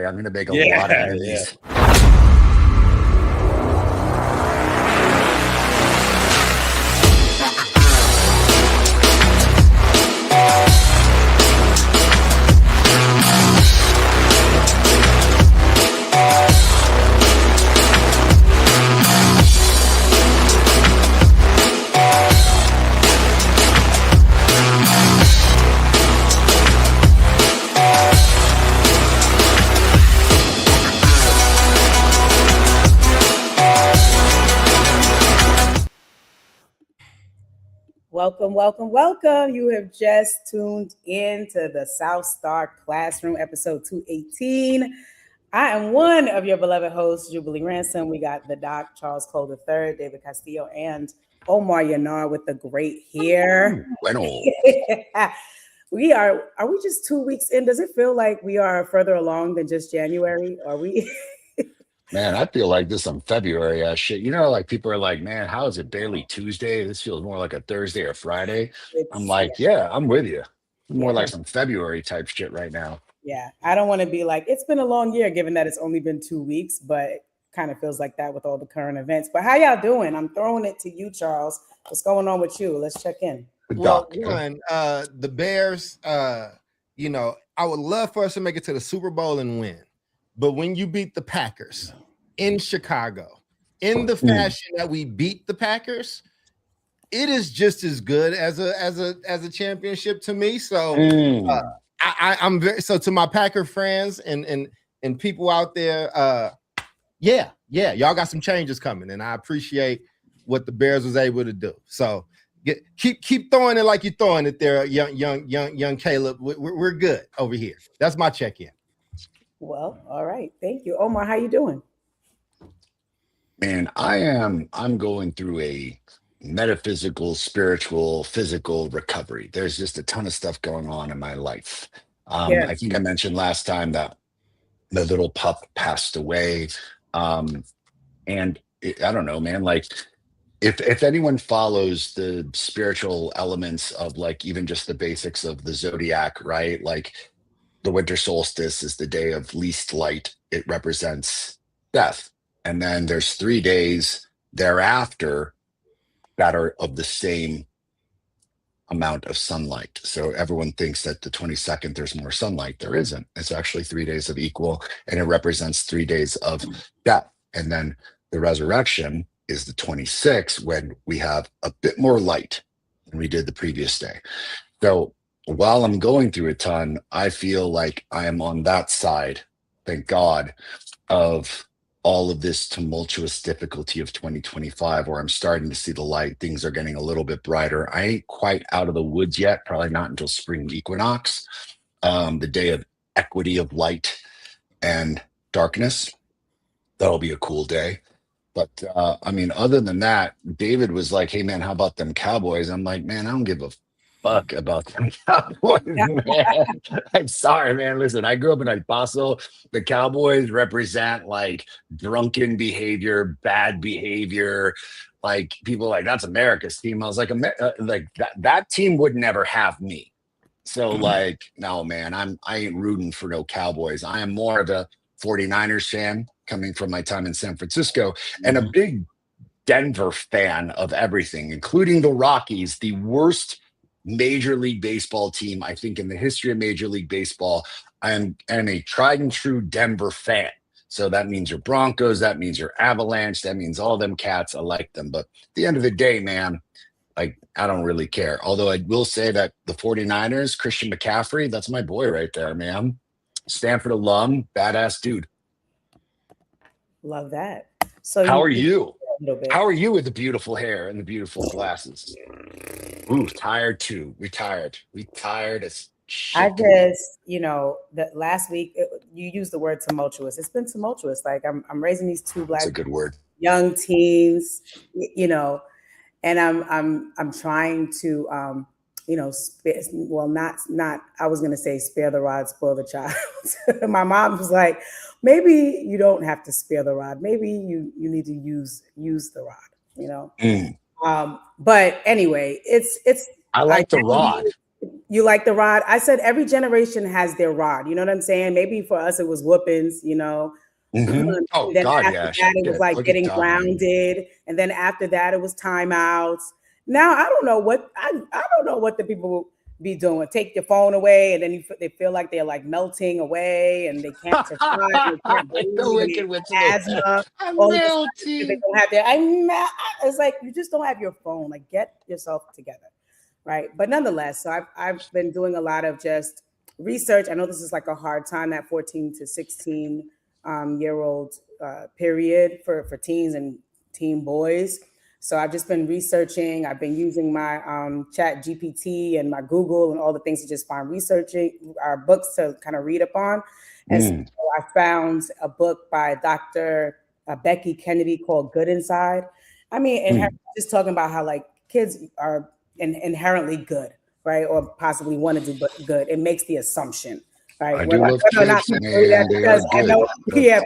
I'm going to make a lot of enemies. Welcome, welcome, welcome. You have just tuned in to the South Star Classroom, episode 218. I am one of your beloved hosts, Jubilee Ransom. We got the Doc, Charles Cole III, David Castillo, and Omar Yanar with the great hair. Bueno. Are we just 2 weeks in? Does it feel like we are further along than just January? Are we? Man, I feel like this some February ass shit. You know, like people are like, man, how is it barely Tuesday? This feels more like a Thursday or Friday. I'm like, yeah, I'm with you. More like some February type shit right now. Yeah, I don't want to be like, it's been a long year, given that it's only been 2 weeks, but it kind of feels like that with all the current events. But how y'all doing? I'm throwing it to you, Charles. What's going on with you? Let's check in. Well, the Bears, you know, I would love for us to make it to the Super Bowl and win. But when you beat the Packers in Chicago, in the fashion that we beat the Packers, it is just as good as a championship to me. So I'm very to my Packer friends and people out there. Y'all got some changes coming, and I appreciate what the Bears was able to do. So keep throwing it like you're throwing it there, young Caleb. We're good over here. That's my check-in. Well, all right. Thank you. Omar, how you doing? Man, I'm going through a metaphysical, spiritual, physical recovery. There's just a ton of stuff going on in my life. I think I mentioned last time that the little pup passed away. I don't know, man, like if anyone follows the spiritual elements of like even just the basics of the zodiac, right? Like the winter solstice is the day of least light. It represents death. And then there's 3 days thereafter that are of the same amount of sunlight. So everyone thinks that the 22nd, there's more sunlight. There isn't. It's actually 3 days of equal, and it represents 3 days of death. And then the resurrection is the 26th, when we have a bit more light than we did the previous day. So while I'm going through a ton, I feel like I am on that side, thank God, of all of this tumultuous difficulty of 2025, where I'm starting to see the light. Things are getting a little bit brighter. I ain't quite out of the woods yet, probably not until spring equinox, the day of equity of light and darkness. That'll be a cool day. But I mean, other than that, David was like, hey man, how about them Cowboys? I'm like, man, I don't give a fuck about them Cowboys, man. I'm sorry, man. Listen, I grew up in El Paso. The Cowboys represent like drunken behavior, bad behavior. Like people are like, that's America's team. I was like, like that team would never have me. So like, no, man, I ain't rooting for no Cowboys. I am more of a 49ers fan, coming from my time in San Francisco, and a big Denver fan of everything, including the Rockies, the worst Major League Baseball team, I think, in the history of Major League Baseball. I am a tried and true Denver fan. So that means your Broncos, that means your Avalanche, that means all them cats. I like them. But at the end of the day, man, like, I don't really care. Although I will say that the 49ers, Christian McCaffrey, that's my boy right there, man. Stanford alum, badass dude. Love that. So how are you? How are you with the beautiful hair and the beautiful glasses? Ooh, tired too. Retired as shit. I just, that last week you used the word tumultuous. It's been tumultuous. Like I'm raising these two black, that's a good word, young teens, and I'm trying to not I was gonna say spare the rod, spoil the child. My mom was like, maybe you don't have to spare the rod. Maybe you need to use the rod, But anyway, it's I like the rod. You like the rod? I said every generation has their rod. You know what I'm saying? Maybe for us it was whoopings, you know. Mm-hmm. Oh then God, after yeah. that, it was like getting grounded, and then after that, it was timeouts. Now I don't know what I don't know what the people be doing. Take your phone away, and then they feel like they're like melting away, and they can't survive. They can't breathe. Asthma. All they don't have their. It's like you just don't have your phone. Like get yourself together, right? But nonetheless, so I've been doing a lot of just research. I know this is like a hard time, that 14 to 16 year old period for teens and teen boys. So I've just been researching. I've been using my Chat GPT and my Google and all the things to just find researching our books to kind of read upon. And so I found a book by Dr. Becky Kennedy called Good Inside. I mean, and just talking about how like kids are inherently good, right? Or possibly want to do good. It makes the assumption. Right. I do love kids, because I know,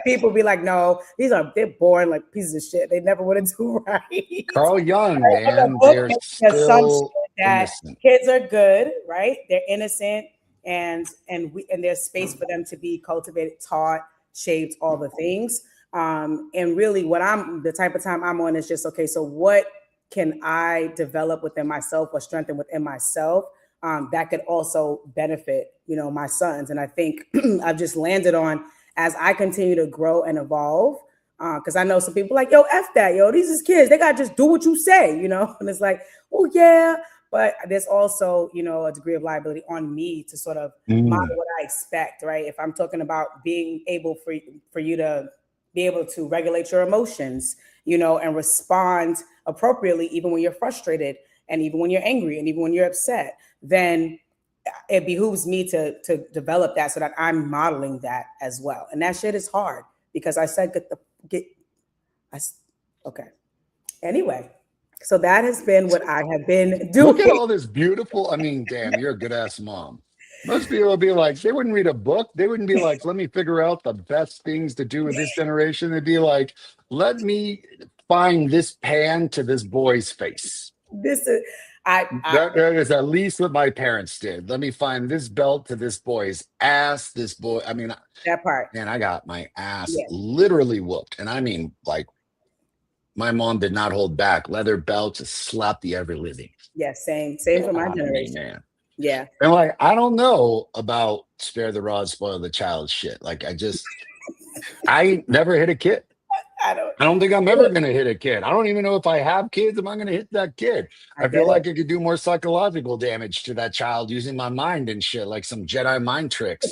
people be like, no, they're born like pieces of shit. They never want to do right. Carl Jung, man, they're still innocent. Kids are good, right? They're innocent, and there's space for them to be cultivated, taught, shaped, all the things. And really, what the type of time I'm on is just okay. So what can I develop within myself or strengthen within myself? That could also benefit, you know, my sons. And I think I've just landed on, as I continue to grow and evolve, because I know some people like, yo, F that, yo, these is kids. They got to just do what you say, you know? And it's like, oh, yeah. But there's also, you know, a degree of liability on me to sort of model what I expect, right? If I'm talking about being able for you to be able to regulate your emotions, you know, and respond appropriately, even when you're frustrated, and even when you're angry, and even when you're upset, then it behooves me to develop that so that I'm modeling that as well. And that shit is hard because I said okay. Anyway, so that has been what I have been doing. Look at all this beautiful. I mean, damn, you're a good ass mom. Most people would be like, they wouldn't read a book. They wouldn't be like, let me figure out the best things to do with this generation. They'd be like, let me find this pan to this boy's face. That is at least what my parents did. Let me find this belt to this boy's ass. This boy, I mean, that part. Man, I got my ass literally whooped. And I mean, like, my mom did not hold back. Leather belts, just slapped the ever living. Yeah, same for my generation. Man. Yeah. And like, I don't know about spare the rod, spoil the child shit. Like, I never hit a kid. I don't think I'm ever going to hit a kid. I don't even know if I have kids. Am I going to hit that kid? I feel like I could do more psychological damage to that child using my mind and shit, like some Jedi mind tricks.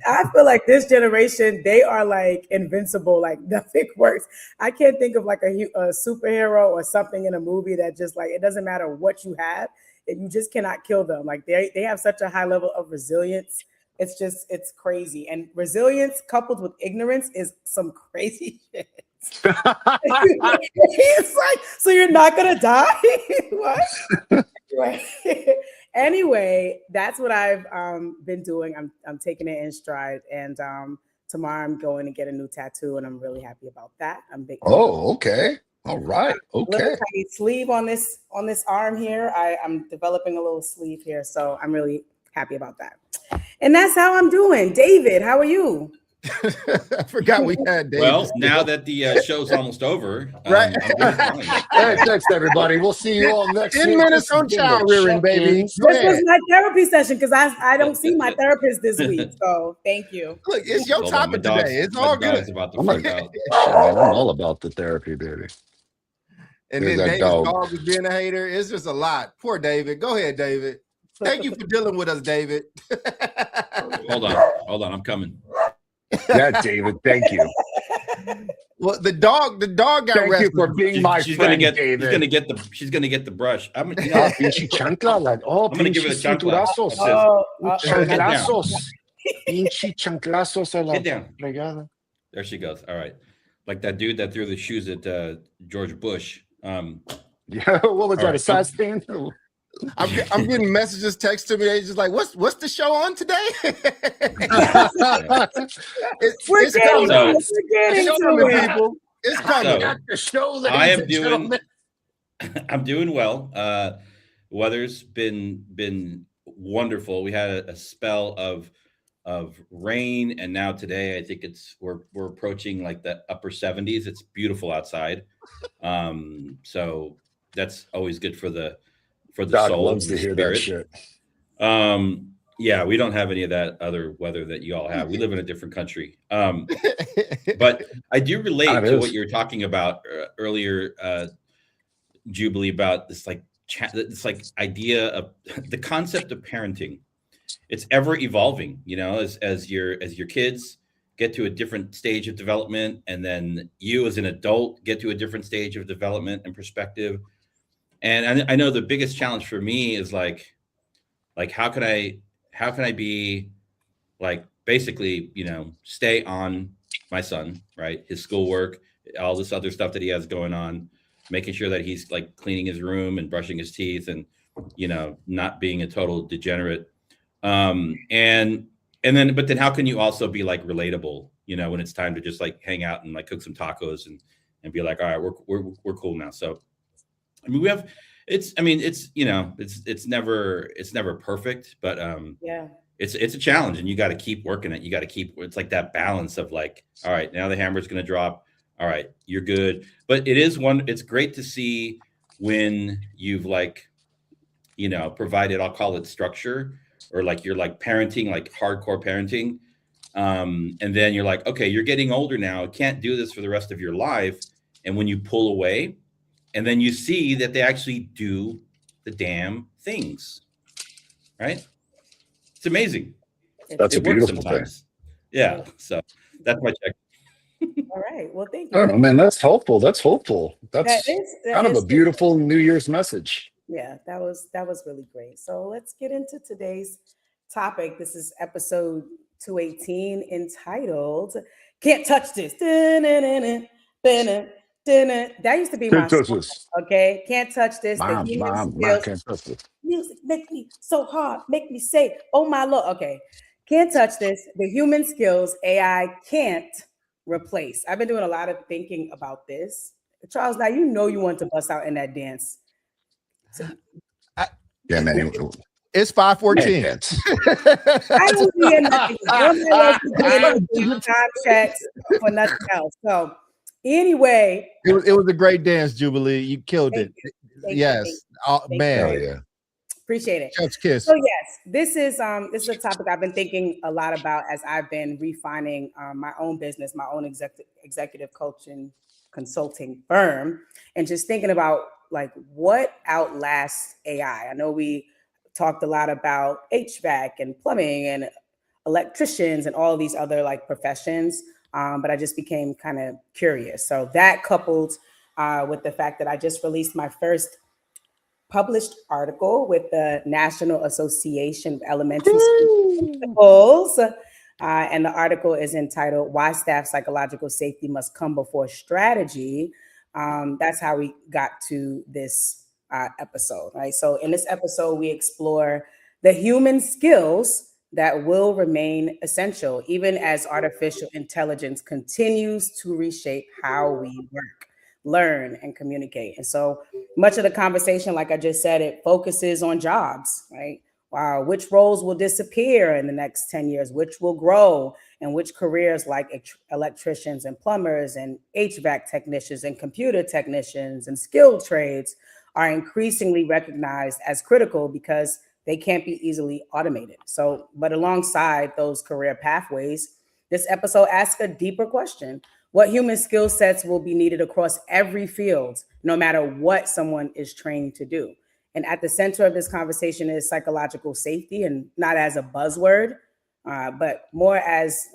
I feel like this generation, they are like invincible, like nothing works. I can't think of like a superhero or something in a movie that just like, it doesn't matter what you have, and you just cannot kill them. Like they have such a high level of resilience. It's crazy. And resilience coupled with ignorance is some crazy shit. It's like, so you're not going to die? What? Right. Anyway, that's what I've been doing. I'm taking it in stride. And tomorrow I'm going to get a new tattoo, and I'm really happy about that. I'm big. Oh, okay. All right. Okay. Little tiny sleeve on this arm here. I'm developing a little sleeve here. So I'm really happy about that. And that's how I'm doing. David, how are you? I forgot we had David. Well, now that the show's almost over, right? Thanks, everybody. We'll see you all next 10 minutes on child rearing, baby. This was my therapy session because I don't see my therapist this week. So thank you. Look, it's your topic today. It's all good. I'm all about the therapy, baby. And then David's dog was being a hater. It's just a lot. Poor David. Go ahead, David. Thank you for dealing with us, David. Hold on. I'm coming. Yeah, David. Thank you. Well, the dog got thank rescued. you for being my friend, David. She's gonna get the brush. I'm gonna give her the chancla. Get down. There she goes. All right. Like that dude that threw the shoes at George Bush. Yeah, what was that? A size 10? I'm getting messages, text to me. They just like, what's the show on today? We're getting to it. People. It's coming. I'm doing well. weather's been wonderful. We had a spell of rain, and now today I think we're approaching like the upper 70s. It's beautiful outside. So that's always good for the Doc soul, loves the to hear that spirit. shit. Yeah, we don't have any of that other weather that you all have. We live in a different country. But I do relate to what you were talking about earlier, Jubilee, about this like idea of the concept of parenting. It's ever evolving, as your kids get to a different stage of development, and then you as an adult get to a different stage of development and perspective. And I know the biggest challenge for me is like how can I be like basically, stay on my son, right? His schoolwork, all this other stuff that he has going on, making sure that he's like cleaning his room and brushing his teeth and, not being a total degenerate. And then, but then how can you also be like relatable, when it's time to just like hang out and like cook some tacos and be like, all right, we're cool now. So, I mean, it's never perfect, but, yeah, it's a challenge, and you got to keep working it. You got to it's like that balance of like, all right, now the hammer's going to drop. All right, you're good. But it's great to see when you've like, provided, I'll call it structure, or like you're like parenting, like hardcore parenting. And then you're like, okay, you're getting older now. You can't do this for the rest of your life. And when you pull away, and then you see that they actually do the damn things, right? It's amazing. That's a beautiful thing. Yeah. So that's my check. All right. Well, thank I you. don't know, man. That's hopeful. That's hopeful. That's that kind of a beautiful New Year's message. Yeah, that was really great. So let's get into today's topic. This is episode 218, entitled "Can't Touch This." That used to be my song, okay? Can't touch this. Mom, can't touch this. Music make me so hard, make me say, "Oh my Lord." Okay, can't touch this. The human skills AI can't replace. I've been doing a lot of thinking about this. Charles, now you want to bust out in that dance. Yeah, man. It's 5:14. I don't hear nothing. Time checks for nothing else. So anyway, it was a great dance, Jubilee. You killed it. Yes, man. Yeah. Appreciate it. Chef's kiss. So yes, this is a topic I've been thinking a lot about as I've been refining my own business, my own executive coaching consulting firm, and just thinking about like what outlasts AI. I know we talked a lot about HVAC and plumbing and electricians and all of these other like professions, but I just became kind of curious. So that coupled with the fact that I just released my first published article with the National Association of Elementary Schools. And the article is entitled "Why Staff Psychological Safety Must Come Before Strategy." That's how we got to this episode, right? So in this episode, we explore the human skills that will remain essential, even as artificial intelligence continues to reshape how we work, learn, and communicate. And so much of the conversation, like I just said, it focuses on jobs, right? Which roles will disappear in the next 10 years, which will grow, and which careers like electricians and plumbers and HVAC technicians and computer technicians and skilled trades are increasingly recognized as critical because they can't be easily automated. So, but alongside those career pathways, this episode asks a deeper question. What human skill sets will be needed across every field, no matter what someone is trained to do? And at the center of this conversation is psychological safety, and not as a buzzword, but more as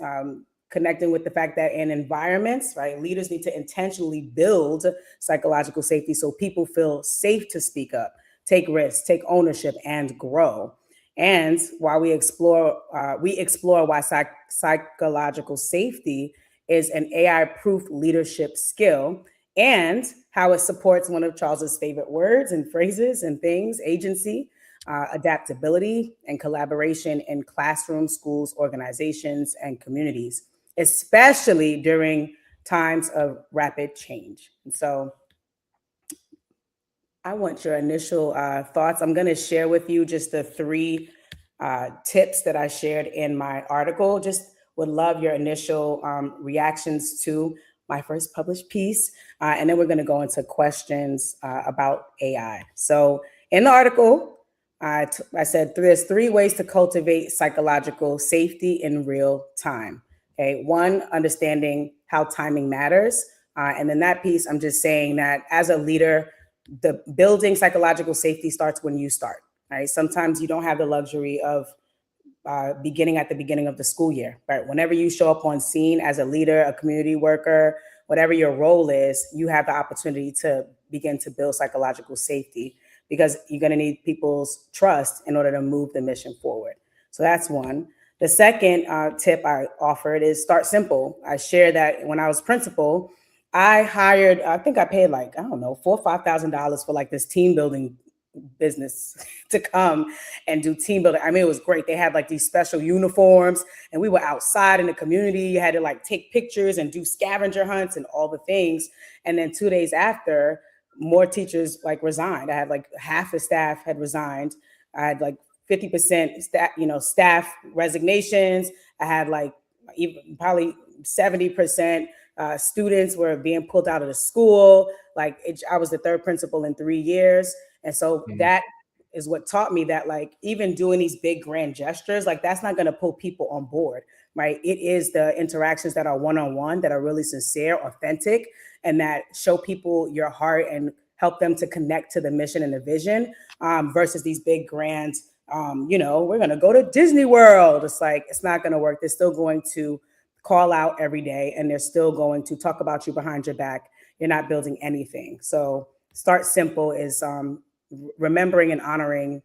connecting with the fact that in environments, right, leaders need to intentionally build psychological safety so people feel safe to speak up, take risks, take ownership, and grow. And while we explore why psychological safety is an AI-proof leadership skill, and how it supports one of Charles's favorite words and phrases and things: agency, adaptability, and collaboration in classrooms, schools, organizations, and communities, especially during times of rapid change. And so I want your initial thoughts. I'm going to share with you just the 3 tips that I shared in my article. Just would love your initial reactions to my first published piece. And then we're going to go into questions about AI. So in the article, I said there's 3 ways to cultivate psychological safety in real time. Okay, 1, understanding how timing matters. And then that piece, I'm just saying that as a leader, the building psychological safety starts when you start. Right? Sometimes you don't have the luxury of beginning at the beginning of the school year. Right? Whenever you show up on scene as a leader, a community worker, whatever your role is, you have the opportunity to begin to build psychological safety because you're going to need people's trust in order to move the mission forward. So that's 1. The second tip I offered is start simple. I shared that when I was principal, I hired, I think I paid like, I don't know, $4,000 or $5,000 for like this team building business to come and do team building. I mean, it was great. They had like these special uniforms and we were outside in the community. You had to like take pictures and do scavenger hunts and all the things. And then 2 days after, more teachers like resigned. I had like half the staff had resigned. I had like 50% staff resignations. I had like even probably 70% students were being pulled out of the school. Like I was the 3rd principal in 3 years. And so that is what taught me that like even doing these big grand gestures, like that's not going to pull people on board, right? It is the interactions that are one-on-one, that are really sincere, authentic, and that show people your heart and help them to connect to the mission and the vision versus these big grand, we're going to go to Disney World. It's like, it's not going to work. They're still going to call out every day and they're still going to talk about you behind your back. You're not building anything. So start simple is remembering and honoring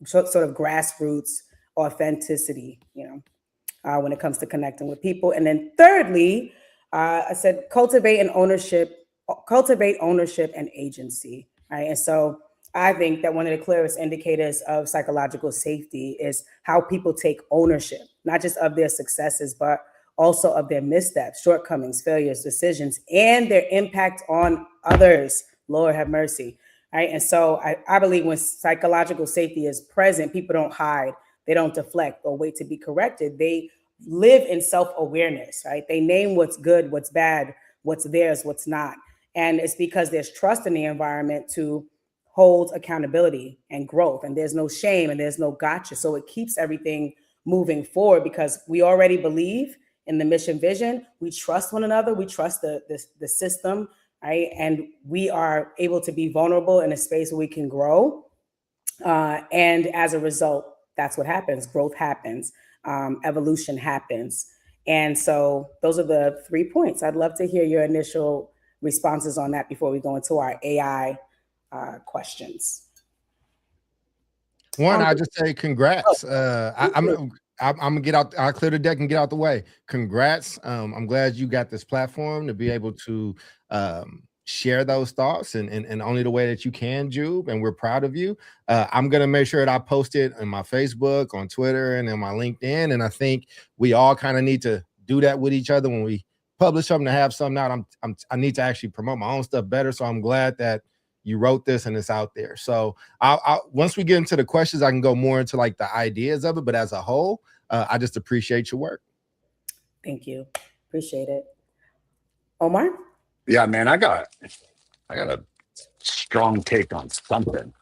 sort of grassroots authenticity, when it comes to connecting with people. And then thirdly, I said, cultivate ownership and agency, right? And so I think that one of the clearest indicators of psychological safety is how people take ownership, not just of their successes, but also of their missteps, shortcomings, failures, decisions, and their impact on others. Lord have mercy, right? And so I believe when psychological safety is present, people don't hide, they don't deflect or wait to be corrected. They live in self-awareness, right? They name what's good, what's bad, what's theirs, what's not. And it's because there's trust in the environment to hold accountability and growth. And there's no shame and there's no gotcha. So it keeps everything moving forward because we already believe in the mission vision. We trust one another. We trust the system, right? And we are able to be vulnerable in a space where we can grow. And as a result, that's what happens. Growth happens. Evolution happens. And so those are the 3 points. I'd love to hear your initial responses on that before we go into our AI questions. One, I'll just say congrats. I'm gonna get out. I'll clear the deck and get out the way. Congrats. I'm glad you got this platform to be able to share those thoughts and only the way that you can, Jube. And we're proud of you. I'm gonna make sure that I post it on my Facebook, on Twitter, and in my LinkedIn. And I think we all kind of need to do that with each other when we publish something, to have something out. I need to actually promote my own stuff better. So I'm glad that you wrote this and it's out there. So I'll once we get into the questions, I can go more into like the ideas of it. But as a whole, I just appreciate your work. Thank you. Appreciate it. Omar? Yeah, man, I got a strong take on something.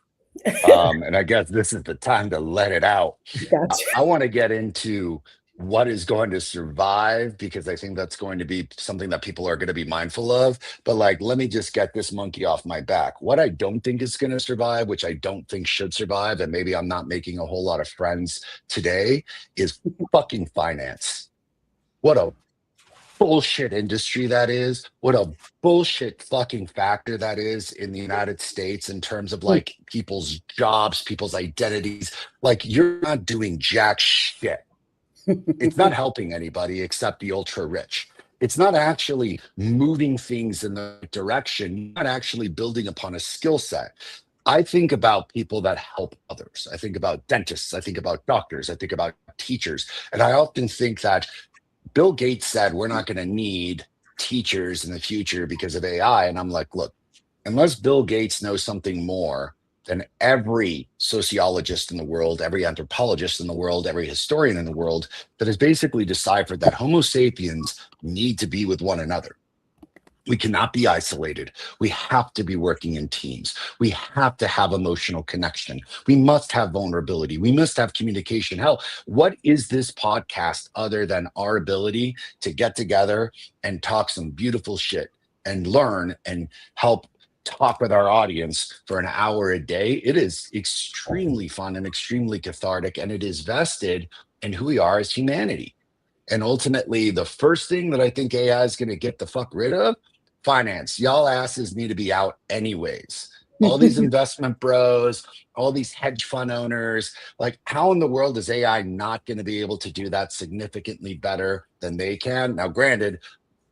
And I guess this is the time to let it out. Gotcha. I want to get into what is going to survive, because I think that's going to be something that people are going to be mindful of. But like, let me just get this monkey off my back. What I don't think is going to survive, which I don't think should survive, and maybe I'm not making a whole lot of friends today, is fucking finance. What a bullshit industry that is. What a bullshit fucking factor that is in the United States in terms of like people's jobs, people's identities. Like, you're not doing jack shit. It's not helping anybody except the ultra rich. It's not actually moving things in the right direction. You're not actually building upon a skill set. I think about people that help others. I think about dentists. I think about doctors. I think about teachers. And I often think that Bill Gates said we're not going to need teachers in the future because of AI. And I'm like, look, unless Bill Gates knows something more than every sociologist in the world, every anthropologist in the world, every historian in the world, that has basically deciphered that Homo sapiens need to be with one another. We cannot be isolated. We have to be working in teams. We have to have emotional connection. We must have vulnerability. We must have communication. Hell, what is this podcast other than our ability to get together and talk some beautiful shit and learn and help talk with our audience for an hour a day? It is extremely fun and extremely cathartic, and it is vested in who we are as humanity. And ultimately, the first thing that I think AI is going to get the fuck rid of, finance. Y'all asses need to be out anyways. All these investment bros, all these hedge fund owners, like, how in the world is AI not going to be able to do that significantly better than they can? Now, granted,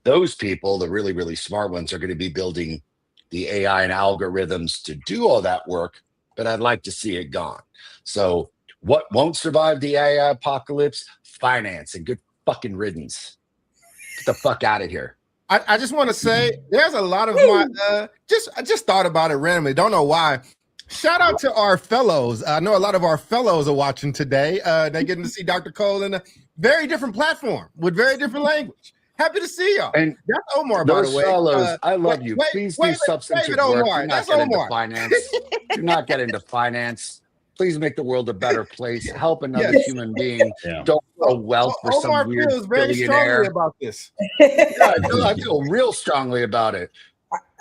those people, the really, really smart ones, are going to be building the AI and algorithms to do all that work, but I'd like to see it gone. So what won't survive the AI apocalypse? Finance, and good fucking riddance. Get the fuck out of here. I just want to say there's a lot of my I just thought about it randomly. Don't know why. Shout out to our fellows. I know a lot of our fellows are watching today. They're getting to see Dr. Cole in a very different platform with very different language. Happy to see y'all. And that's Omar, by the way. Fellows, I love you. Please do substantive work. Do not get into finance. Do not get into finance. Please make the world a better place. Help another human being. Yeah. Don't grow wealth for Omar some weird feels very billionaire. strongly about this. I feel real strongly about it.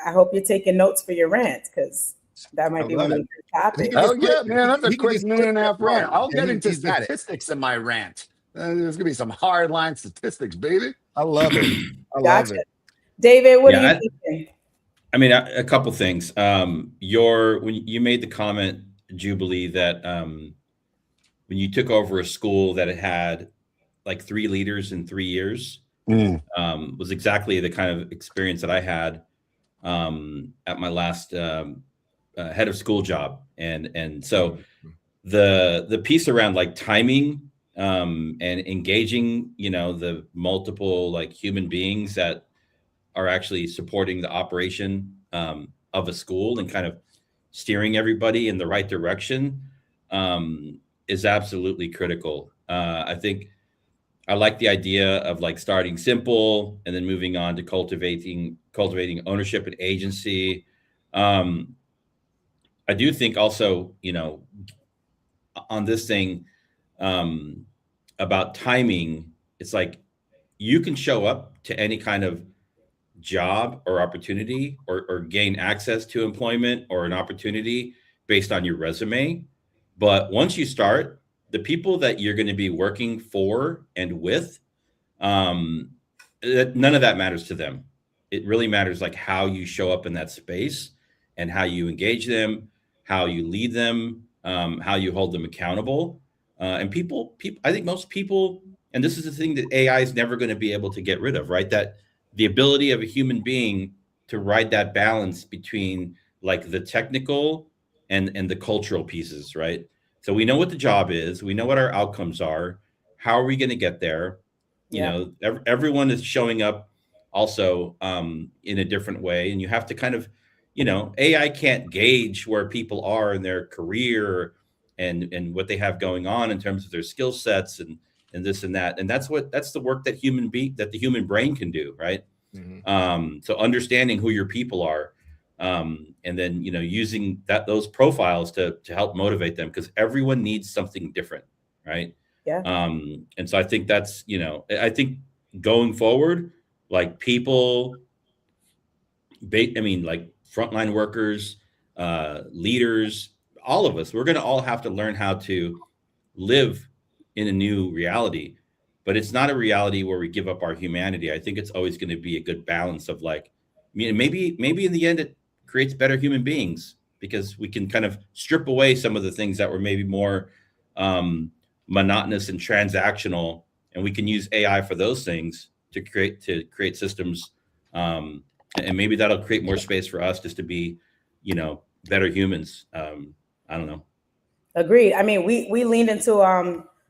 I hope you're taking notes for your rant, because that might be one of the topics. Oh yeah, man, that's a quick minute and a half rant. I'll get into statistics in my rant. There's gonna be some hard line statistics, baby. I love it. I love it. David, what do you think? I mean, a couple things. When you made the comment, Jubilee, that when you took over a school that had like 3 leaders in 3 years, was exactly the kind of experience that I had at my last head of school job. And so the piece around like timing and engaging, the multiple like human beings that are actually supporting the operation of a school and kind of steering everybody in the right direction is absolutely critical. I think I like the idea of like starting simple and then moving on to cultivating ownership and agency. I do think also, on this thing about timing, it's like you can show up to any kind of job or opportunity or gain access to employment or an opportunity based on your resume. But once you start, the people that you're going to be working for and with, none of that matters to them. It really matters like how you show up in that space and how you engage them, how you lead them, how you hold them accountable. And people, I think most people, and this is the thing that AI is never going to be able to get rid of, right? That the ability of a human being to ride that balance between like the technical and the cultural pieces, right? So we know what the job is. We know what our outcomes are. How are we going to get there? Everyone is showing up also in a different way. And you have to kind of, AI can't gauge where people are in their career and what they have going on in terms of their skill sets and this and that. And that's the work that the human brain can do, right? Mm-hmm. So understanding who your people are, and then, using those profiles to help motivate them, because everyone needs something different, right? Yeah. And so I think that's, I think going forward, like people, like frontline workers, leaders, all of us, we're going to all have to learn how to live in a new reality, but it's not a reality where we give up our humanity. I think it's always going to be a good balance of like, maybe in the end it creates better human beings because we can kind of strip away some of the things that were maybe more monotonous and transactional, and we can use AI for those things to create systems, and maybe that'll create more space for us just to be, better humans. I don't know. Agreed. I mean, we leaned into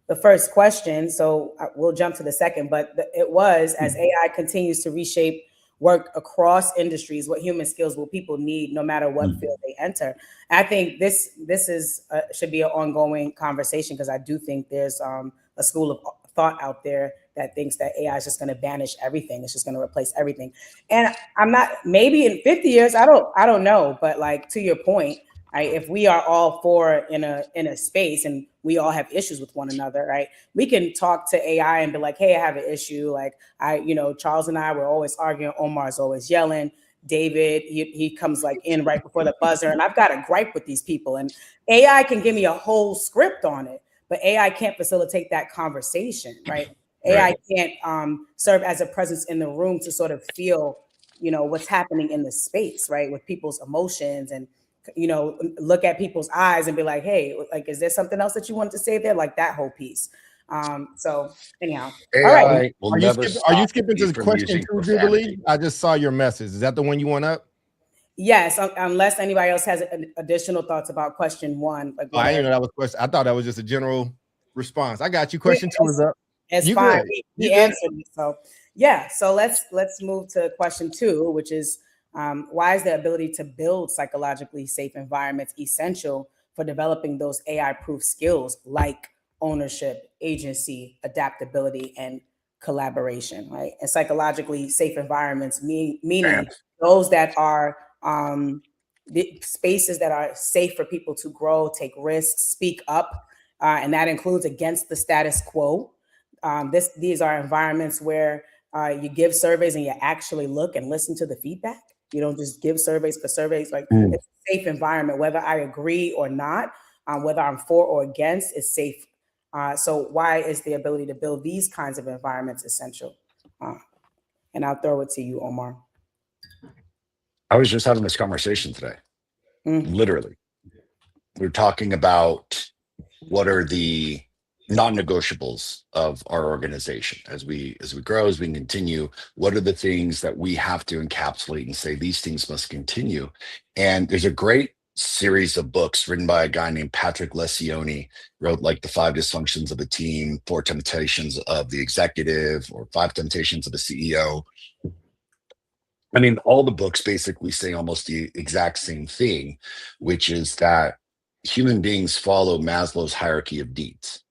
the first question, so we'll jump to the second, but it was, as AI continues to reshape work across industries, what human skills will people need no matter what field they enter. And I think this is should be an ongoing conversation, because I do think there's a school of thought out there that thinks that AI is just going to banish everything. It's just going to replace everything. And I'm not, maybe in 50 years, I don't know. But like, to your point, right, if we are all four in a space and we all have issues with one another, right, we can talk to AI and be like, hey, I have an issue. Like, Charles and I were always arguing. Omar's always yelling. David, he comes like in right before the buzzer, and I've got a gripe with these people. And AI can give me a whole script on it, but AI can't facilitate that conversation, right? AI can't serve as a presence in the room to sort of feel, what's happening in the space, right, with people's emotions, and look at people's eyes and be like, hey, like, is there something else that you wanted to say there? Like that whole piece. So anyhow, AI all right. Are you skipping to question 2, Jubilee? I just saw your message. Is that the one you want up? Yes, unless anybody else has additional thoughts about question 1. Like, I didn't know that was question. I thought that was just a general response. I got you. Question 2 is up. It's fine. He answered it. So yeah. So let's move to question 2, which is why is the ability to build psychologically safe environments essential for developing those AI-proof skills like ownership, agency, adaptability, and collaboration, right? And psychologically safe environments meaning those that are the spaces that are safe for people to grow, take risks, speak up, and that includes against the status quo. These are environments where you give surveys and you actually look and listen to the feedback. You don't just give surveys for surveys. Like, it's a safe environment, whether I agree or not, whether I'm for or against, it's safe. So why is the ability to build these kinds of environments essential? And I'll throw it to you, Omar. I was just having this conversation today. Literally. We're talking about what are the non-negotiables of our organization as we grow, as we continue. What are the things that we have to encapsulate and say these things must continue? And there's a great series of books written by a guy named Patrick Lencioni, wrote like the 5 Dysfunctions of a Team, 4 Temptations of the Executive, or 5 Temptations of a CEO. I mean, all the books basically say almost the exact same thing, which is that human beings follow Maslow's hierarchy of needs.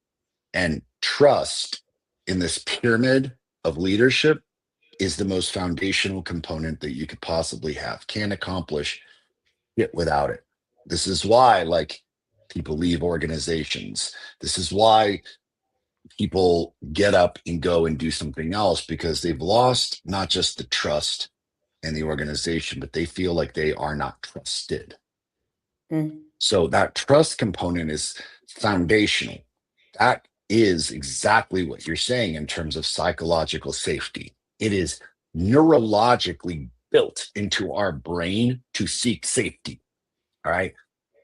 And trust in this pyramid of leadership is the most foundational component that you could possibly have. Can't accomplish it without it. This is why, like, people leave organizations. This is why people get up and go and do something else, because they've lost not just the trust in the organization, but they feel like they are not trusted. So that trust component is foundational. That is exactly what you're saying in terms of psychological safety. It is neurologically built into our brain to seek safety. All right.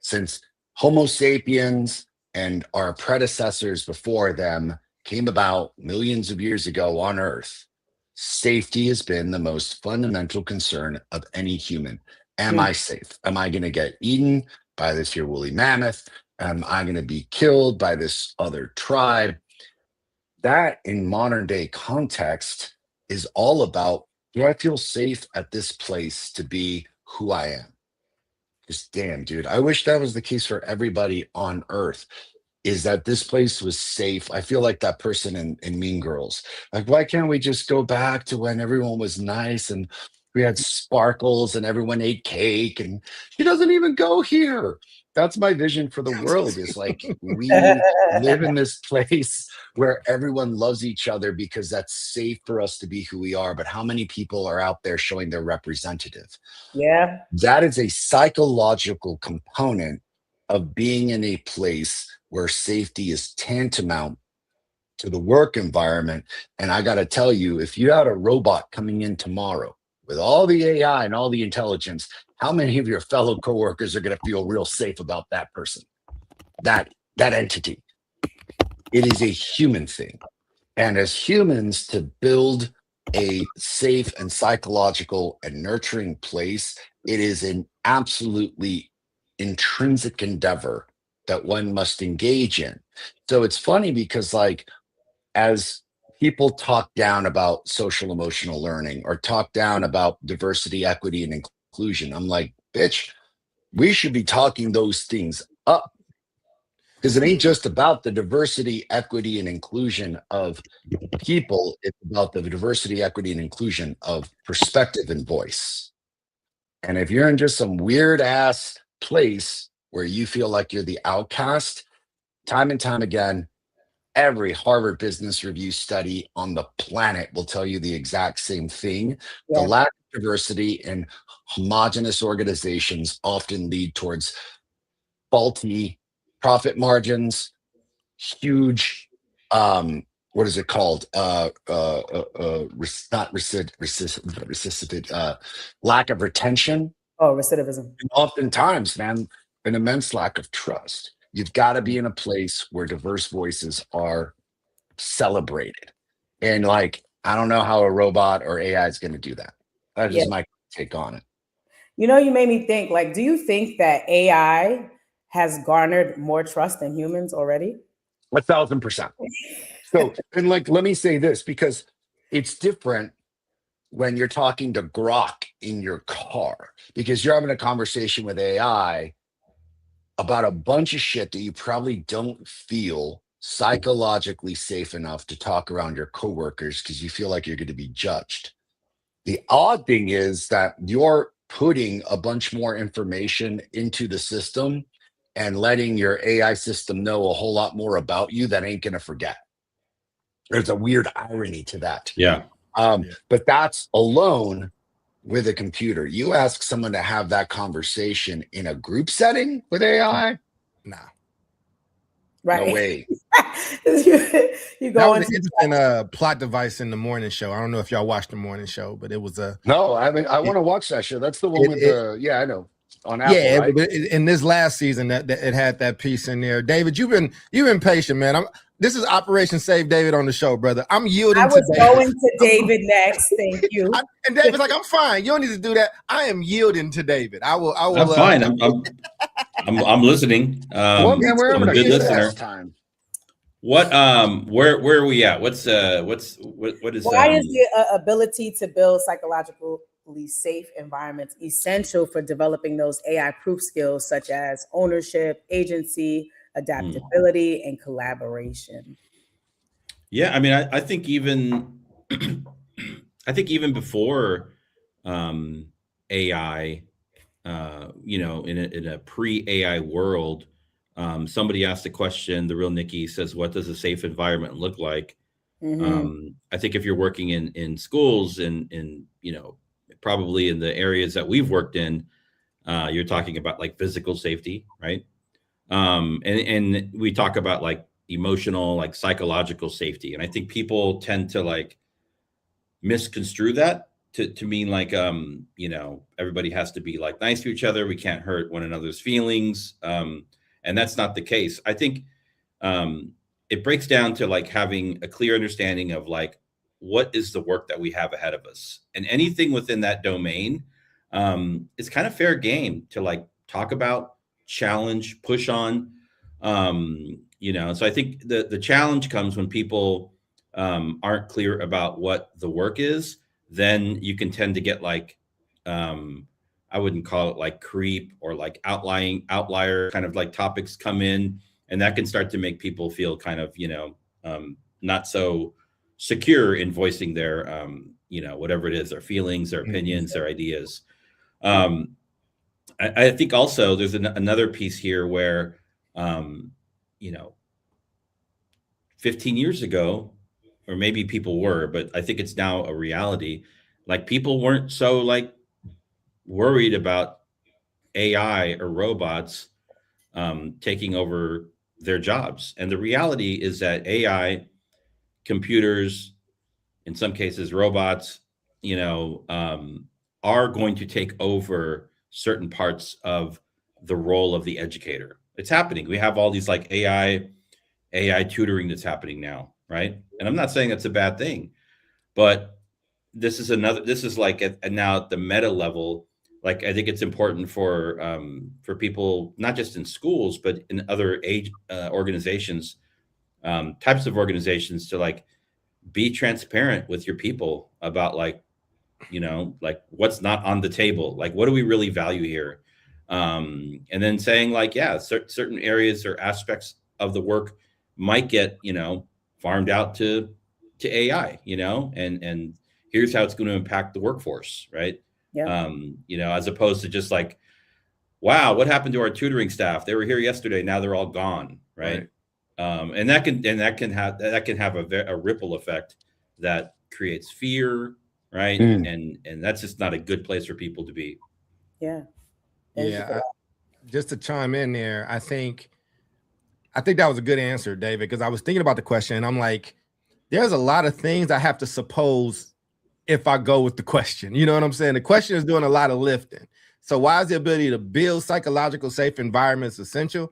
Since Homo sapiens and our predecessors before them came about millions of years ago on Earth, safety has been the most fundamental concern of any human. Am I safe? Am I going to get eaten by this here woolly mammoth? Am I going to be killed by this other tribe? That, in modern day context, is all about, do I feel safe at this place to be who I am? Just damn, dude. I wish that was the case for everybody on Earth, is that this place was safe. I feel like that person in Mean Girls. Like, why can't we just go back to when everyone was nice and we had sparkles and everyone ate cake, and she doesn't even go here? That's my vision for the world, is like, we live in this place where everyone loves each other because that's safe for us to be who we are. But how many people are out there showing their representative? Yeah. That is a psychological component of being in a place where safety is tantamount to the work environment. And I got to tell you, if you had a robot coming in tomorrow with all the AI and all the intelligence, how many of your fellow coworkers are going to feel real safe about that person, that entity? It is a human thing. And as humans, to build a safe and psychological and nurturing place, it is an absolutely intrinsic endeavor that one must engage in. So it's funny because, like, as people talk down about social emotional learning or talk down about diversity, equity, and inclusion. I'm like, bitch, we should be talking those things up, because it ain't just about the diversity, equity, and inclusion of people. It's about the diversity, equity, and inclusion of perspective and voice. And if you're in just some weird ass place where you feel like you're the outcast, time and time again, every Harvard Business Review study on the planet will tell you the exact same thing. The lack of diversity in homogenous organizations often lead towards faulty profit margins, huge, what is it called? Not lack of retention. Oh, recidivism. And oftentimes, man, an immense lack of trust. You've got to be in a place where diverse voices are celebrated. And like, I don't know how a robot or AI is going to do that. That's just my take on it. You know, you made me think, like, do you think that AI has garnered more trust than humans already? 1,000%. So, and like, let me say this, because it's different when you're talking to Grok in your car, because you're having a conversation with AI about a bunch of shit that you probably don't feel psychologically safe enough to talk around your coworkers because you feel like you're going to be judged. The odd thing is that you're putting a bunch more information into the system and letting your AI system know a whole lot more about you that ain't going to forget. There's a weird irony to that. Yeah. But that's alone with a computer. You ask someone to have that conversation in a group setting with AI? Nah. Right. No way. You go that was an interesting plot device in the morning show. I don't know if y'all watched the morning show, but it was a No, I mean, I want to watch that show. That's the one with the I know. On Apple, yeah, right? In this last season that it had that piece in there. David, you've been patient, man. This is Operation Save David on the show, brother. I'm yielding. I was going to David next. Thank you. And David's like, I'm fine. You don't need to do that. I am yielding to David. I will. I'm fine. I'm listening. Well, man, we're I'm a good listener. Time. What where are we at? What is why is the ability to build psychologically safe environments essential for developing those AI proof skills such as ownership, agency, adaptability, and collaboration? Yeah, I mean, I think even before AI, in a pre-AI world, somebody asked a question. The real Nikki says, "What does a safe environment look like?" Mm-hmm. I think if you're working in schools and probably in the areas that we've worked in, you're talking about like physical safety, right? And we talk about like emotional, like psychological safety. And I think people tend to like misconstrue that to mean like, everybody has to be like nice to each other. We can't hurt one another's feelings. And that's not the case. I think it breaks down to like having a clear understanding of like, what is the work that we have ahead of us, and anything within that domain is kind of fair game to like talk about, challenge, push on, so I think the challenge comes when people aren't clear about what the work is. Then you can tend to get like I wouldn't call it like creep or like outlier kind of like topics come in, and that can start to make people feel kind of not so secure in voicing their whatever it is, their feelings, their opinions, their ideas. I think also there's another piece here where 15 years ago, or maybe people were, but I think it's now a reality, like people weren't so like worried about AI or robots taking over their jobs. And the reality is that AI, computers, in some cases robots, are going to take over certain parts of the role of the educator. It's happening. We have all these like AI tutoring that's happening now, right? And I'm not saying that's a bad thing, but this is like now at the meta level. Like, I think it's important for people, not just in schools, but in other organizations, types of organizations, to like be transparent with your people about like what's not on the table, like what do we really value here, and then saying like, yeah, certain areas or aspects of the work might get farmed out to AI, and here's how it's going to impact the workforce, right? Yeah. As opposed to just like, wow, what happened to our tutoring staff? They were here yesterday, now they're all gone, right? And that can have a ripple effect that creates fear, right? And that's just not a good place for people to be. Yeah. Just to chime in there, I think that was a good answer, David, because I was thinking about the question and I'm like, there's a lot of things I have to suppose if I go with the question. You know what I'm saying? The question is doing a lot of lifting. So why is the ability to build psychological safe environments essential?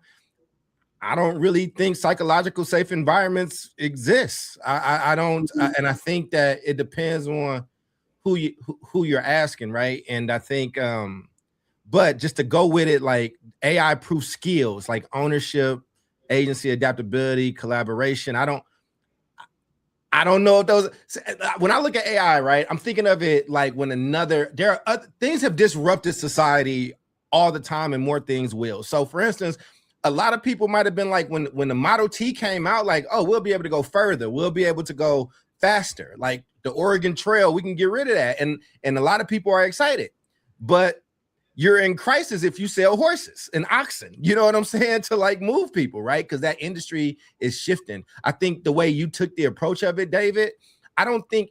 I don't really think psychological safe environments exist. I don't, and I think that it depends on who you're asking, right? And I think, but just to go with it, like AI-proof skills, like ownership, agency, adaptability, collaboration. I don't know if those. When I look at AI, right, I'm thinking of it like when there are other things have disrupted society all the time, and more things will. So, for instance, a lot of people might have been like, when the Model T came out, like, oh, we'll be able to go further, we'll be able to go faster, like the Oregon Trail, we can get rid of that, and a lot of people are excited, but you're in crisis if you sell horses and oxen, you know what I'm saying, to like move people, right? Because that industry is shifting. I think the way you took the approach of it, David, I don't think